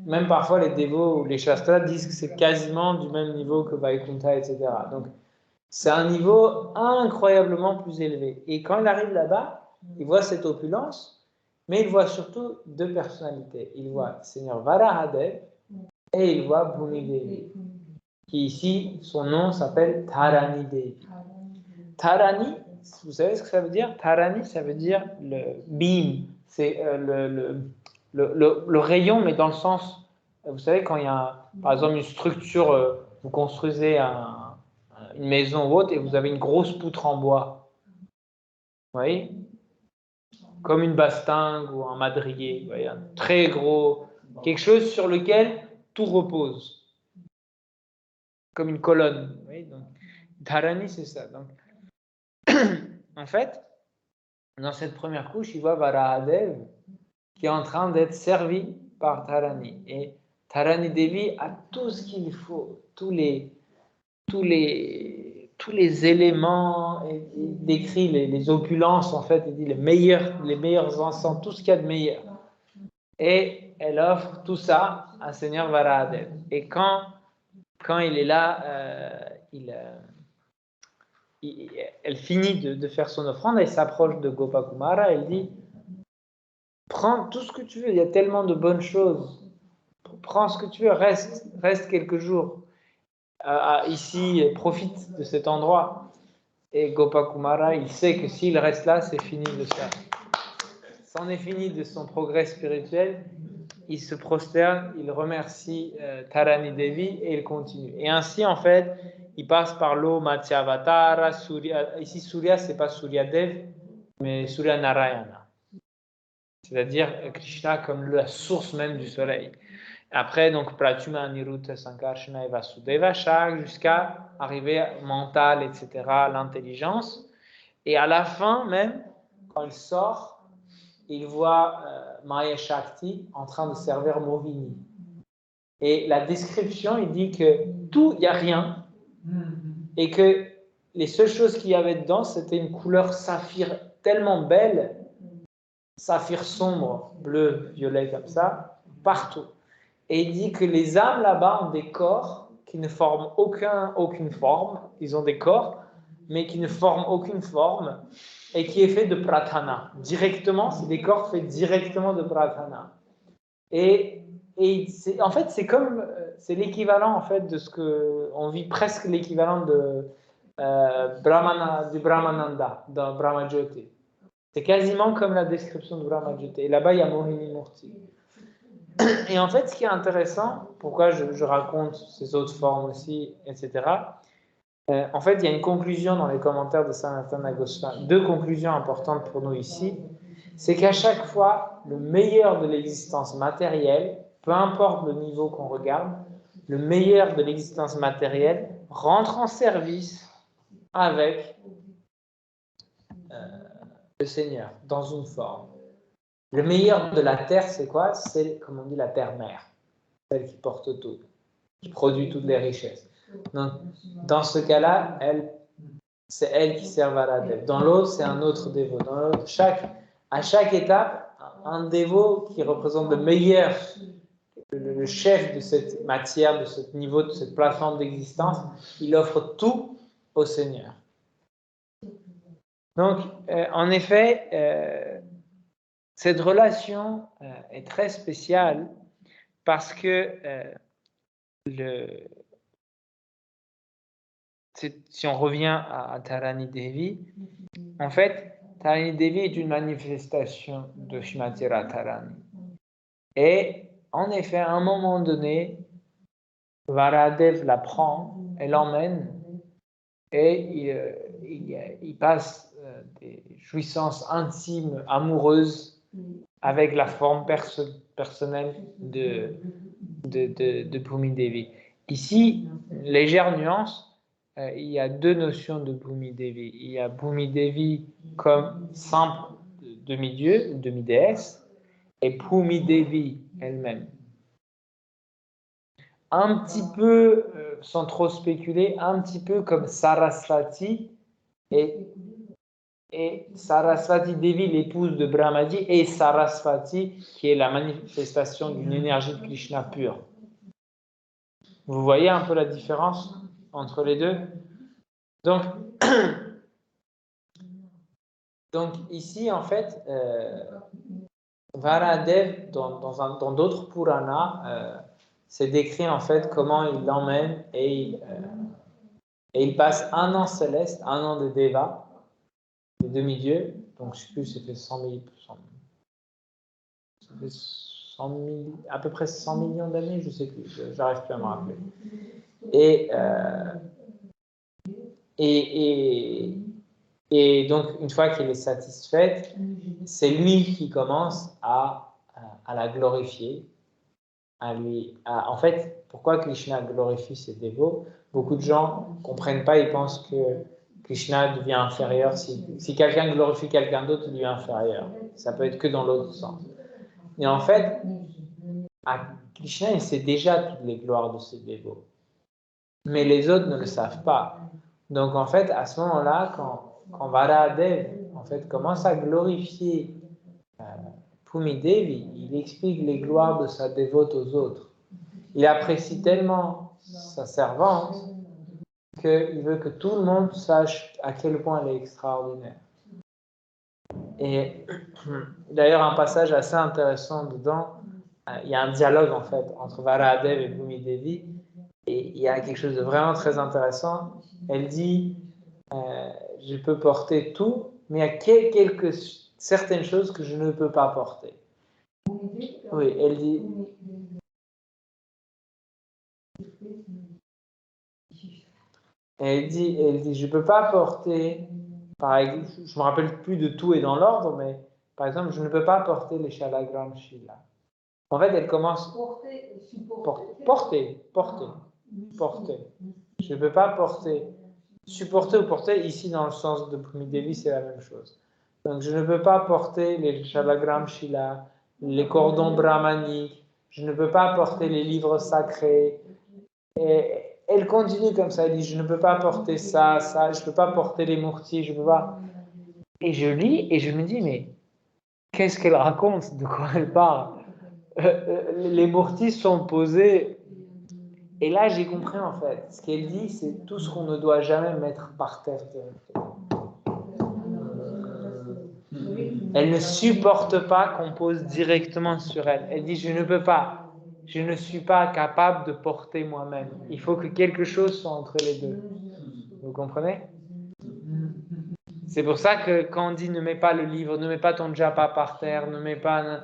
Même parfois, les dévots ou les shastras disent que c'est quasiment du même niveau que Vaikuntha, etc. Donc, c'est un niveau incroyablement plus élevé. Et quand il arrive là-bas, il voit cette opulence, mais il voit surtout deux personnalités. Il voit le Seigneur Varahadev et il voit Bhumi qui ici, son nom s'appelle Dharani Devi. Dharani, vous savez ce que ça veut dire? Dharani, ça veut dire le beam, c'est le rayon, mais dans le sens, vous savez, quand il y a, par exemple, une structure, vous construisez une maison ou autre, et vous avez une grosse poutre en bois. Vous voyez? Comme une bastingue ou un madrier. Vous voyez, un très gros, quelque chose sur lequel tout repose. Comme une colonne. Vous voyez? Donc, Dharani, c'est ça. Donc, en fait, dans cette première couche, il voit Varahadev qui est en train d'être servi par Dharani. Et Dharani Devi a tout ce qu'il faut, tous les éléments, et il décrit les opulences, en fait, il dit les meilleurs encens, tout ce qu'il y a de meilleur. Et elle offre tout ça à Seigneur Varahadev. Et quand il est là, elle finit de faire son offrande, elle s'approche de Gopakumara, elle dit: prends tout ce que tu veux, il y a tellement de bonnes choses, prends ce que tu veux, reste quelques jours ici, profite de cet endroit. Et Gopakumara, il sait que s'il reste là, c'est fini de ça. C'en est fini de son progrès spirituel. Il se prosterne, il remercie Dharani Devi et il continue. Et ainsi, en fait, il passe par l'eau Matsyavatara, Surya. Ici, Surya, c'est pas Suryadev, mais Surya Narayana. C'est-à-dire Krishna comme la source même du soleil. Après, donc, Pratyuma, Aniruddha, Sankarshana et Vasudeva, jusqu'à arriver mental, etc., l'intelligence. Et à la fin, même, quand il sort, il voit Maya Shakti en train de servir Mohini. Et la description, il dit que tout, il n'y a rien, et que les seules choses qu'il y avait dedans, c'était une couleur saphir tellement belle, saphir sombre, bleu, violet, comme ça, partout. Et il dit que les âmes là-bas ont des corps qui ne forment aucune forme. Ils ont des corps, mais qui ne forment aucune forme et qui est fait de pratana. Directement, c'est des corps faits directement de pratana. Et en fait, c'est l'équivalent en fait de ce que on vit, presque l'équivalent de du Brahmananda dans Brahmajyoti. C'est quasiment comme la description de Brahmajyoti. Et là-bas, il y a Mohini Murti. Et en fait, ce qui est intéressant, pourquoi je raconte ces autres formes aussi, etc., en fait, il y a une conclusion dans les commentaires de Sanatana Goswami, deux conclusions importantes pour nous ici, c'est qu'à chaque fois, le meilleur de l'existence matérielle, peu importe le niveau qu'on regarde, le meilleur de l'existence matérielle rentre en service avec le Seigneur, dans une forme. Le meilleur de la terre, c'est quoi? C'est, comme on dit, la terre-mère, celle qui porte tout, qui produit toutes les richesses. Donc, dans ce cas-là, c'est elle qui sert à la Dev. Dans l'autre, c'est un autre dévot. Dans l'autre, à chaque étape, un dévot qui représente le meilleur, le chef de cette matière, de ce niveau, de cette plateforme d'existence, il offre tout au Seigneur. Donc, en effet, cette relation est très spéciale parce que si on revient à Tarani Devi, en fait, Tarani Devi est une manifestation de Shrimati Radharani. Et en effet, à un moment donné, Varadev la prend et l'emmène et il passe des jouissances intimes, amoureuses avec la forme personnelle de Bhumi Devi. Ici, légère nuance, il y a deux notions de Bhumi Devi. Il y a Bhumi Devi comme simple demi-dieu, demi-déesse, et Bhumi Devi elle-même. Un petit peu, sans trop spéculer, un petit peu comme Sarasvati et Sarasvati Devi, l'épouse de Brahmaji, et Sarasvati, qui est la manifestation d'une énergie de Krishna pure. Vous voyez un peu la différence entre les deux? Donc ici, en fait, Varadev, dans d'autres Puranas, c'est décrit en fait comment il l'emmène et il passe un an céleste, un an de Deva, des demi-dieux, donc je ne sais plus, c'était 100 à peu près 100 millions d'années, je ne sais plus, j'arrive plus à me rappeler. Et donc, une fois qu'elle est satisfaite, c'est lui qui commence à la glorifier. En fait, pourquoi Krishna glorifie ses dévots? Beaucoup de gens ne comprennent pas, ils pensent que Krishna devient inférieur. Si quelqu'un glorifie quelqu'un d'autre, il devient inférieur. Ça peut être que dans l'autre sens. Et en fait, Krishna, il sait déjà toutes les gloires de ses dévots. Mais les autres ne le savent pas. Donc, en fait, à ce moment-là, quand Varadev en fait, commence à glorifier Bhumi Devi, il explique les gloires de sa dévote aux autres. Il apprécie tellement sa servante qu'il veut que tout le monde sache à quel point elle est extraordinaire. Et d'ailleurs, un passage assez intéressant dedans, il y a un dialogue en fait entre Varadev et Bhumi Devi, et il y a quelque chose de vraiment très intéressant. Elle dit je peux porter tout, mais il y a certaines choses que je ne peux pas porter. Oui, elle dit. Elle dit, je ne peux pas porter, par exemple, je ne me rappelle plus de tout et dans l'ordre, mais par exemple, je ne peux pas porter les Shalagram Shila. En fait, elle commence. Porter. Je ne peux pas porter. Supporter ou porter, ici dans le sens de Bhumi Devi, c'est la même chose. Donc, je ne peux pas porter les Shalagram Shila, les cordons brahmaniques, je ne peux pas porter les livres sacrés. Et elle continue comme ça, elle dit, je ne peux pas porter ça, je ne peux pas porter les mourtis, je ne peux pas. Et je lis et je me dis, mais qu'est-ce qu'elle raconte? De quoi elle parle? Les mourtis sont posés. Et là, j'ai compris en fait. Ce qu'elle dit, c'est tout ce qu'on ne doit jamais mettre par terre. Elle ne supporte pas qu'on pose directement sur elle. Elle dit, je ne peux pas. Je ne suis pas capable de porter moi-même. Il faut que quelque chose soit entre les deux. Vous comprenez? C'est pour ça que quand on dit ne mets pas le livre, ne mets pas ton japa par terre, ne mets pas...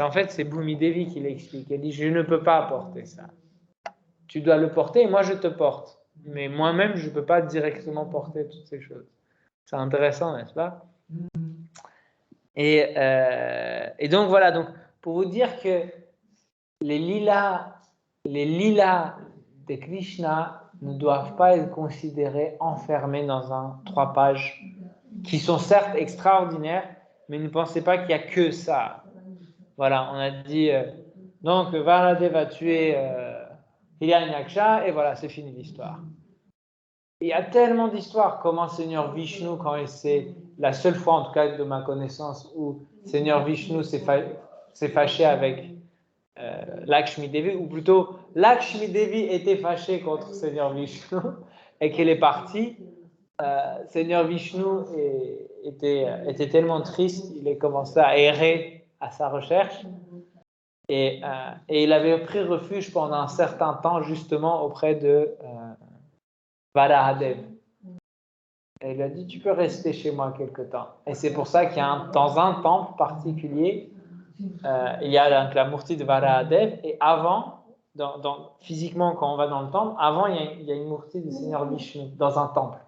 En fait, c'est Bhumi Devi qui l'explique. Elle dit, je ne peux pas porter ça. Tu dois le porter et moi je te porte. Mais moi-même, je ne peux pas directement porter toutes ces choses. C'est intéressant, n'est-ce pas? Et donc voilà, donc, pour vous dire que les lilas de Krishna ne doivent pas être considérés enfermés dans 3 pages qui sont certes extraordinaires, mais ne pensez pas qu'il n'y a que ça. Voilà, on a dit, donc Varadev va tuer Hiranyaksha, et voilà, c'est fini l'histoire. Il y a tellement d'histoires, comment Seigneur Vishnu, quand c'est la seule fois, en tout cas de ma connaissance, où Seigneur Vishnu s'est fâché avec Lakshmi Devi, ou plutôt Lakshmi Devi était fâchée contre Seigneur Vishnu et qu'elle est partie. Seigneur Vishnu était tellement triste, il a commencé à errer à sa recherche et il avait pris refuge pendant un certain temps justement auprès de Varahadev. Et il lui a dit, tu peux rester chez moi quelque temps. Et c'est pour ça qu'il y a dans un temple particulier, il y a donc la Murti de Varahadev, et avant, physiquement quand on va dans le temple, avant il y a une Murti du Seigneur Vishnu dans un temple.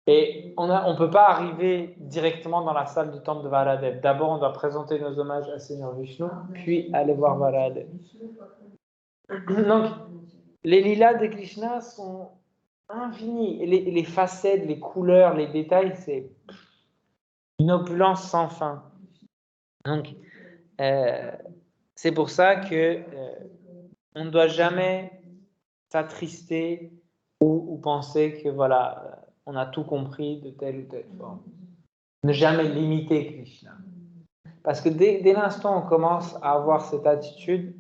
Et on ne peut pas arriver directement dans la salle du temple de Varahadev. D'abord, on doit présenter nos hommages à Seigneur Vishnu, puis aller voir Varahadev. Donc, les lilas de Krishna sont infinies. Et les facettes, les couleurs, les détails, c'est une opulence sans fin. Donc, c'est pour ça que on ne doit jamais s'attrister ou penser que voilà, on a tout compris de telle ou telle forme. Ne jamais limiter Krishna. Parce que dès l'instant où on commence à avoir cette attitude,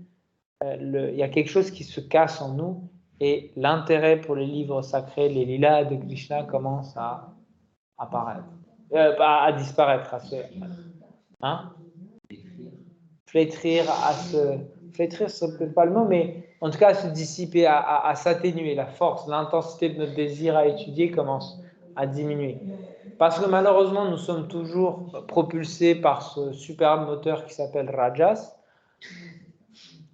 il y a quelque chose qui se casse en nous et l'intérêt pour les livres sacrés, les lilas de Krishna commence à apparaître, à disparaître. Flétrir, flétrir, c'est peut-être pas le mot, mais en tout cas à se dissiper, à s'atténuer. La force, l'intensité de notre désir à étudier commence à diminuer. Parce que malheureusement, nous sommes toujours propulsés par ce superbe moteur qui s'appelle Rajas.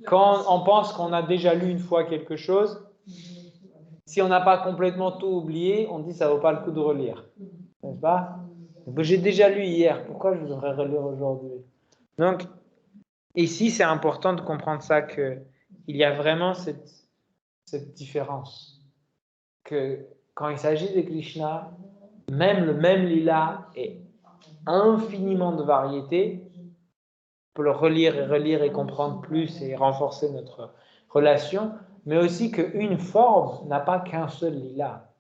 Quand on pense qu'on a déjà lu une fois quelque chose, si on n'a pas complètement tout oublié, on dit ça ne vaut pas le coup de relire. N'est-ce pas? J'ai déjà lu hier, pourquoi je devrais relire aujourd'hui? Donc, ici, c'est important de comprendre ça, qu'il y a vraiment cette différence. Que quand il s'agit de Krishna, même le même lila est infiniment de variétés. On peut le relire et comprendre plus et renforcer notre relation, mais aussi qu'une forme n'a pas qu'un seul lila.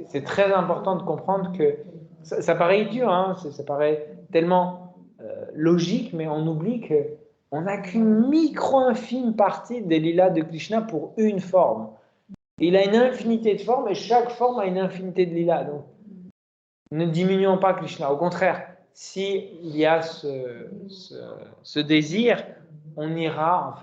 C'est très important de comprendre que ça paraît idiot, hein, ça paraît tellement logique, mais on oublie qu'on n'a qu'une micro-infime partie des lilas de Krishna pour une forme. Il a une infinité de formes et chaque forme a une infinité de lilas. Donc, ne diminuons pas Krishna. Au contraire, s'il y a ce désir, on ira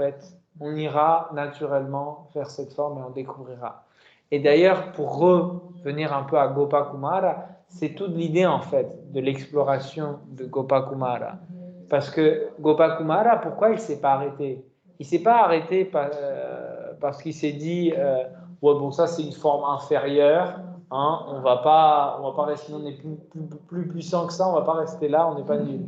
naturellement vers cette forme et on découvrira. Et d'ailleurs, pour revenir un peu à Gopakumara, c'est toute l'idée en fait de l'exploration de Gopakumara. Parce que Gopakumara, pourquoi il ne s'est pas arrêté? Il ne s'est pas arrêté parce qu'il s'est dit ouais, bon, ça c'est une forme inférieure, hein, on va pas rester, on est plus puissant que ça, on ne va pas rester là, on n'est pas nul.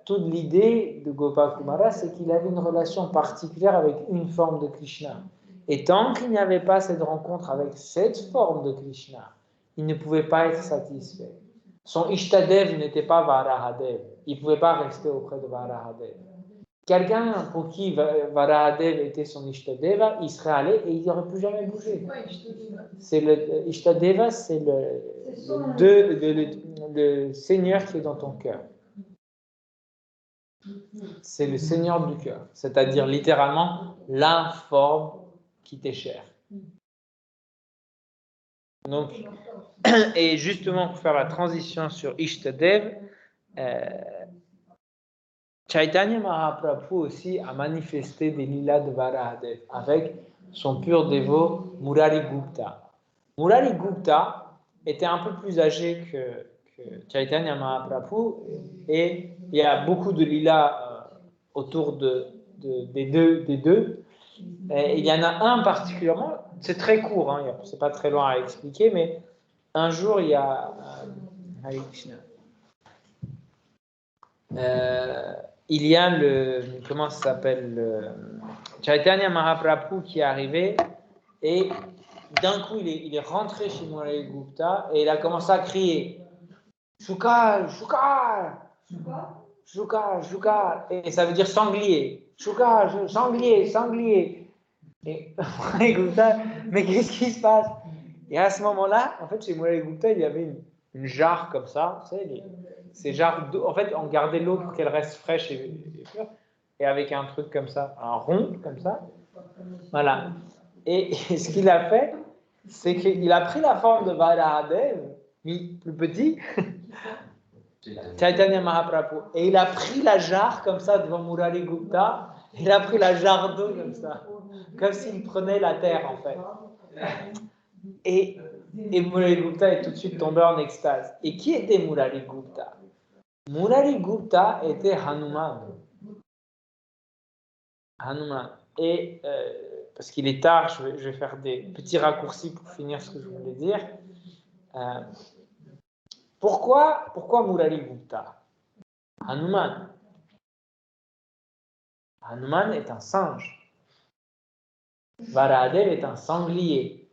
Toute l'idée de Gopakumara, c'est qu'il avait une relation particulière avec une forme de Krishna. Et tant qu'il n'y avait pas cette rencontre avec cette forme de Krishna, il ne pouvait pas être satisfait. Son Ishtadev n'était pas Varahadev. Il ne pouvait pas rester auprès de Varahadev. Quelqu'un pour qui Varahadev était son Ishtadeva, il serait allé et il n'aurait plus jamais bougé. C'est le Ishtadeva, c'est le Seigneur qui est dans ton cœur. C'est le Seigneur du cœur, c'est-à-dire littéralement l'informe qui t'est cher. Donc, et justement pour faire la transition sur Ishtadev, Chaitanya Mahaprabhu aussi a manifesté des lilas de Varahadev avec son pur dévot Murari Gupta. Murari Gupta était un peu plus âgé que Chaitanya Mahaprabhu et il y a beaucoup de lilas autour des deux. Et il y en a un particulièrement, c'est très court, hein, c'est pas très loin à expliquer, mais un jour il y a il y a comment ça s'appelle Chaitanya Mahaprabhu qui est arrivé et d'un coup il est rentré chez Murali Gupta et il a commencé à crier Shukar, Shukar, Shukar, Shukar, et ça veut dire sanglier, Shukar, sanglier, sanglier. Et Murali Gupta, mais qu'est-ce qui se passe? Et à ce moment-là, en fait, chez Murali Gupta, il y avait une jarre comme ça, vous savez, ces jarres d'eau. En fait, on gardait l'eau pour qu'elle reste fraîche et pure, et avec un truc comme ça, un rond comme ça. Voilà. Et ce qu'il a fait, c'est qu'il a pris la forme de Varahadev, mis plus petit, Chaitanya Mahaprabhu, et il a pris la jarre comme ça devant Murali Gupta, il a pris la jarre d'eau comme ça, comme s'il prenait la terre en fait. Et Murali Gupta est tout de suite tombé en extase. Et qui était Murali Gupta? Murali Gupta était Hanuman. Hanuman. Et parce qu'il est tard, je vais faire des petits raccourcis pour finir ce que je voulais dire. Pourquoi Murali Gupta? Hanuman. Hanuman est un singe. Varahadev est un sanglier.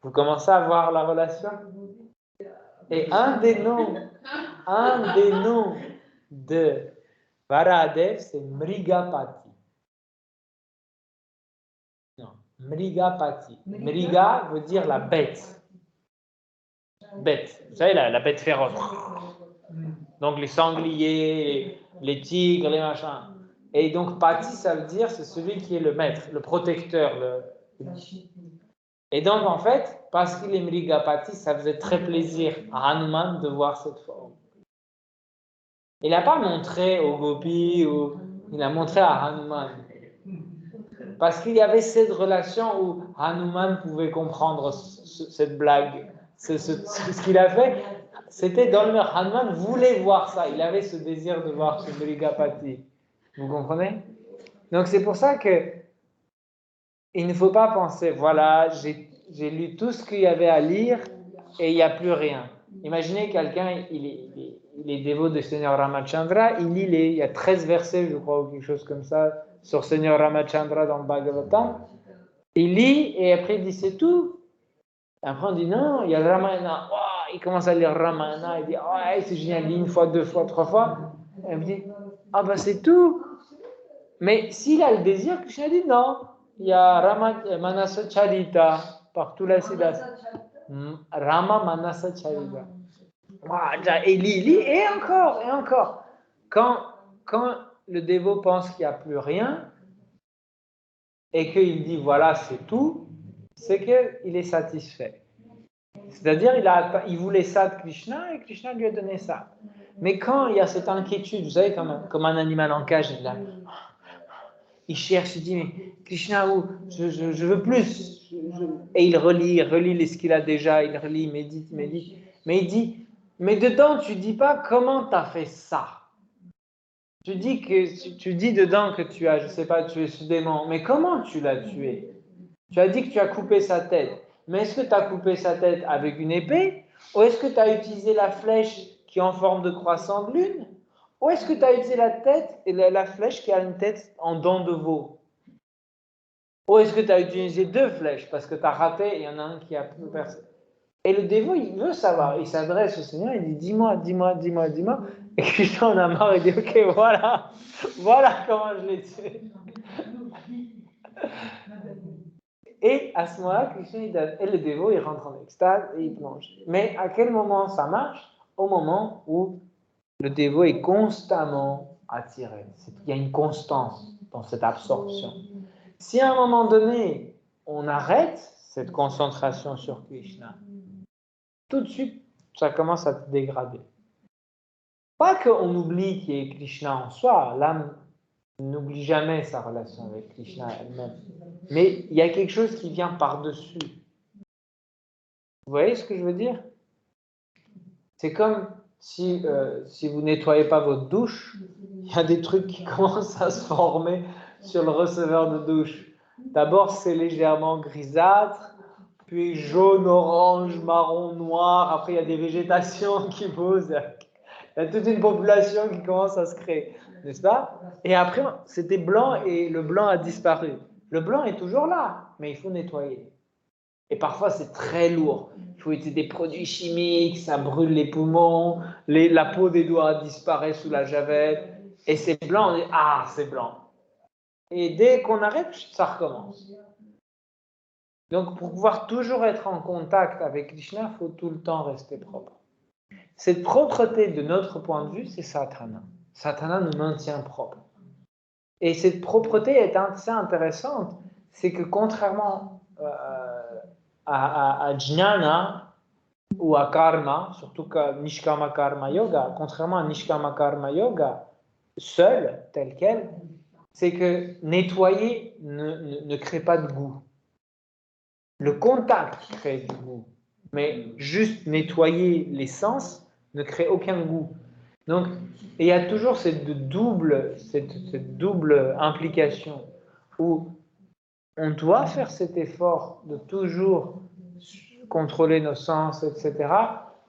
Vous commencez à voir la relation? Et un des noms de Varahadev, c'est Mrigapati. Non, Mrigapati. Mriga veut dire la bête. Bête. Vous savez, la bête féroce. Donc les sangliers, les tigres, les machins. Et donc Pati, ça veut dire c'est celui qui est le maître, le protecteur. Et donc en fait, parce qu'il est Mrigapati, ça faisait très plaisir à Hanuman de voir cette forme. Il n'a pas montré aux gopis, il a montré à Hanuman. Parce qu'il y avait cette relation où Hanuman pouvait comprendre cette blague. Ce qu'il a fait, c'était dans le mur. Hanuman voulait voir ça. Il avait ce désir de voir ce Mrigapati. Vous comprenez? Donc c'est pour ça que il ne faut pas penser, voilà, j'ai lu tout ce qu'il y avait à lire et il n'y a plus rien. Imaginez quelqu'un, il est dévot du Seigneur Ramachandra, il y a 13 versets, je crois, ou quelque chose comme ça, sur Seigneur Ramachandra dans le Bhagavatam. Il lit et après il dit c'est tout. Et après on dit non, il y a le Ramayana. Oh, il commence à lire Ramayana, il dit oh, c'est génial, il lit une fois, deux fois, trois fois. Et il dit ah ben c'est tout. Mais s'il a le désir, Krishna dit non. Il y a Manasa Charita, partout là, c'est là. Rama Manasa Charita. Et il lit, et encore. Quand le dévot pense qu'il n'y a plus rien, et qu'il dit voilà, c'est tout, c'est qu'il est satisfait. C'est-à-dire, il voulait ça de Krishna, et Krishna lui a donné ça. Mais quand il y a cette inquiétude, vous savez, comme un animal en cage, il cherche, il dit, mais Krishna, je veux plus. Et il relit ce qu'il a déjà, il relit, médite. Mais il dit, mais dedans, tu dis pas comment tu as fait ça. Tu dis dedans que tu as, je sais pas, tué ce démon, mais comment tu l'as tué? Tu as dit que tu as coupé sa tête. Mais est-ce que tu as coupé sa tête avec une épée? Ou est-ce que tu as utilisé la flèche qui est en forme de croissant de lune? Ou est-ce que tu as utilisé la flèche qui a une tête en dent de veau? Ou est-ce que tu as utilisé deux flèches parce que tu as raté et il y en a un qui a plus personne? Et le dévot, il veut savoir. Il s'adresse au Seigneur, il dit dis-moi. Et Krishna en a marre, il dit ok, voilà comment je l'ai tué. Et à ce moment-là, Krishna, et le dévot, il rentre en extase et il plonge. Mais à quel moment ça marche? Au moment où le dévot est constamment attiré. Il y a une constance dans cette absorption. Si à un moment donné, on arrête cette concentration sur Krishna, tout de suite, ça commence à se dégrader. Pas qu'on oublie qu'il y ait Krishna en soi, l'âme n'oublie jamais sa relation avec Krishna elle-même. Mais il y a quelque chose qui vient par-dessus. Vous voyez ce que je veux dire? C'est comme si vous nettoyez pas votre douche, il y a des trucs qui commencent à se former sur le receveur de douche. D'abord, c'est légèrement grisâtre, puis jaune, orange, marron, noir. Après, il y a des végétations qui posent. Il Il y a toute une population qui commence à se créer, n'est-ce pas? Et après, c'était blanc et le blanc a disparu. Le blanc est toujours là, mais il faut nettoyer. Et parfois, c'est très lourd. Il faut utiliser des produits chimiques, ça brûle les poumons, la peau des doigts disparaît sous la javel. Et c'est blanc, on dit, ah, c'est blanc. Et dès qu'on arrête, ça recommence. Donc, pour pouvoir toujours être en contact avec Krishna, il faut tout le temps rester propre. Cette propreté, de notre point de vue, c'est sadhana. Sadhana nous maintient propres. Et cette propreté est assez intéressante, c'est que contrairement à jnana ou à karma, surtout qu'à Nishkama Karma Yoga, contrairement à Nishkama Karma Yoga, seul, tel quel, c'est que nettoyer ne crée pas de goût. Le contact crée du goût, mais juste nettoyer les sens ne crée aucun goût. Donc, il y a toujours cette double implication où on doit faire cet effort de toujours contrôler nos sens, etc.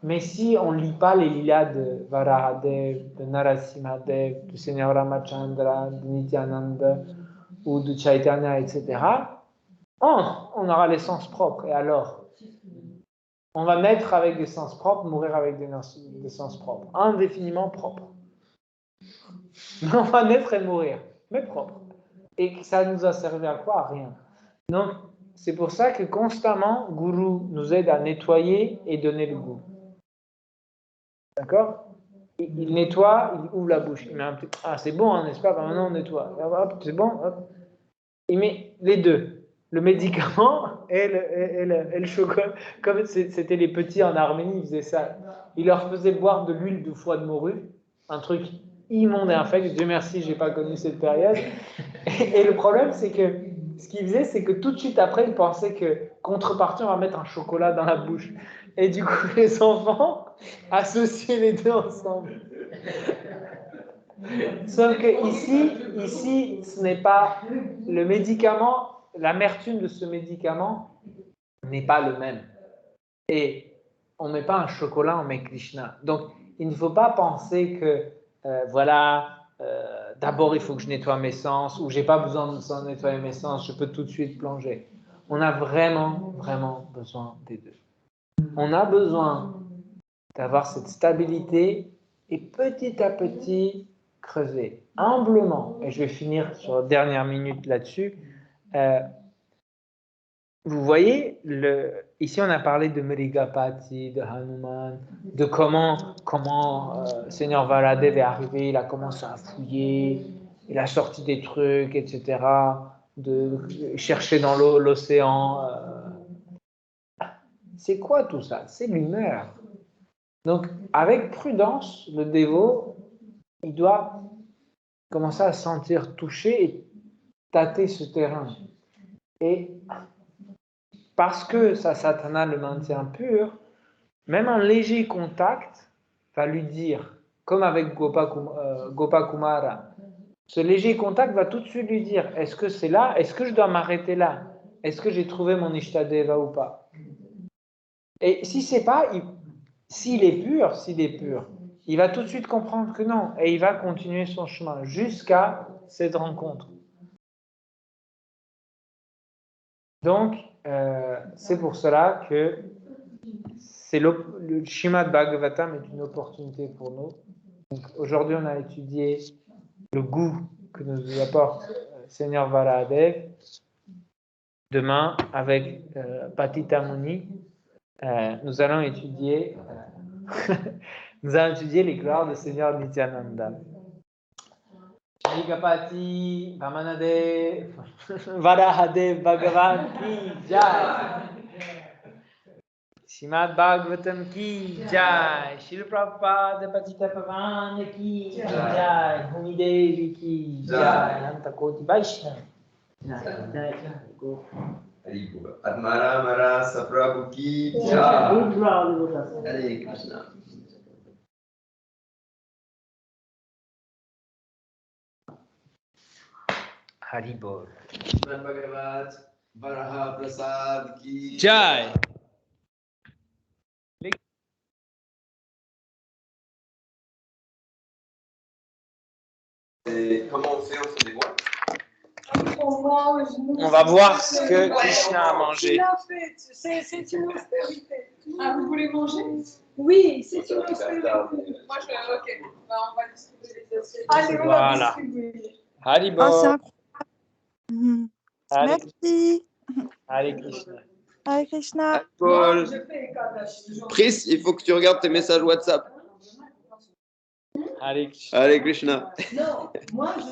Mais si on ne lit pas les lilas de Varahadev, de Narasimhadev, du Seigneur Ramachandra, de Nityananda ou de Chaitanya, etc., on aura les sens propres. Et alors, on va naître avec des sens propres, mourir avec des sens propres, indéfiniment propres. On va naître et mourir, mais propre. Et ça nous a servi à quoi? À rien. Donc, c'est pour ça que constamment, Guru nous aide à nettoyer et donner le goût. D'accord? Il nettoie, il ouvre la bouche. Il met un petit... Ah, c'est bon, hein, n'est-ce pas? Maintenant, on nettoie. Hop, c'est bon, hop. Il met les deux. Le médicament et le chocolat. Comme c'était les petits en Arménie, ils faisaient ça. Il leur faisait boire de l'huile de foie de morue, un truc immonde et infect. Dieu merci, j'ai pas connu cette période. Et le problème, c'est que ce qu'il faisait, c'est que tout de suite après, il pensait que contrepartie, on va mettre un chocolat dans la bouche. Et du coup, les enfants associaient les deux ensemble. Sauf que ici, ce n'est pas le médicament, l'amertume de ce médicament n'est pas le même. Et on ne met pas un chocolat, on met Krishna. Donc, il ne faut pas penser que, d'abord il faut que je nettoie mes sens, ou j'ai pas besoin de nettoyer mes sens, je peux tout de suite plonger. On a vraiment, vraiment besoin des deux. On a besoin d'avoir cette stabilité et petit à petit creuser humblement. Et je vais finir sur la dernière minute là-dessus. Vous voyez, ici on a parlé de Mrigapati, de Hanuman, de comment Seigneur Valadev est arrivé, il a commencé à fouiller, il a sorti des trucs, etc., de chercher dans l'océan. C'est quoi tout ça? C'est l'humeur. Donc, avec prudence, le dévot, il doit commencer à se sentir touché et tâter ce terrain. Et parce que sa sadhana le maintient pur, même un léger contact va lui dire, comme avec Gopakumara, ce léger contact va tout de suite lui dire, est-ce que c'est là? Est-ce que je dois m'arrêter là? Est-ce que j'ai trouvé mon Ishtadeva ou pas? Et si c'est pas, s'il est pur, il va tout de suite comprendre que non, et il va continuer son chemin jusqu'à cette rencontre. Donc, c'est pour cela que le Srimad Bhagavatam est une opportunité pour nous. Donc, aujourd'hui, on a étudié le goût que nous apporte Seigneur Varahadev. Demain, avec Patita Muni, nous allons étudier les gloires de Seigneur Nityananda. Mrigapati, Vamanadev, Varahadev, Bhagavan ki jai. Srimad Bhagavatam ki jai. Srila Prabhupada Patita Pavan ki jai. Bhumi Devi ki jai. Anta Koti Vaishnava. Admara Mara Saprabhu ki jai. Hare Krishna. Haribol. Bhagavad Varaha Prasad ki Jai. Et comment on fait des boîtes? On va voir ce que Krishna a mangé. C'est une austérité. Ah, vous voulez manger? Oui, c'est une austérité. Moi, ok. Bah, on va distribuer les assiettes. Allez, on va Voilà. distribuer. Haribo. Oh, c'est incroyable. Mhm. Hare, Merci. Hare Krishna. Hare Krishna. Paul, Je fais Kadash. Pris, il faut que tu regardes tes messages WhatsApp. Hare Krishna. Allez, Krishna. Non, moi, je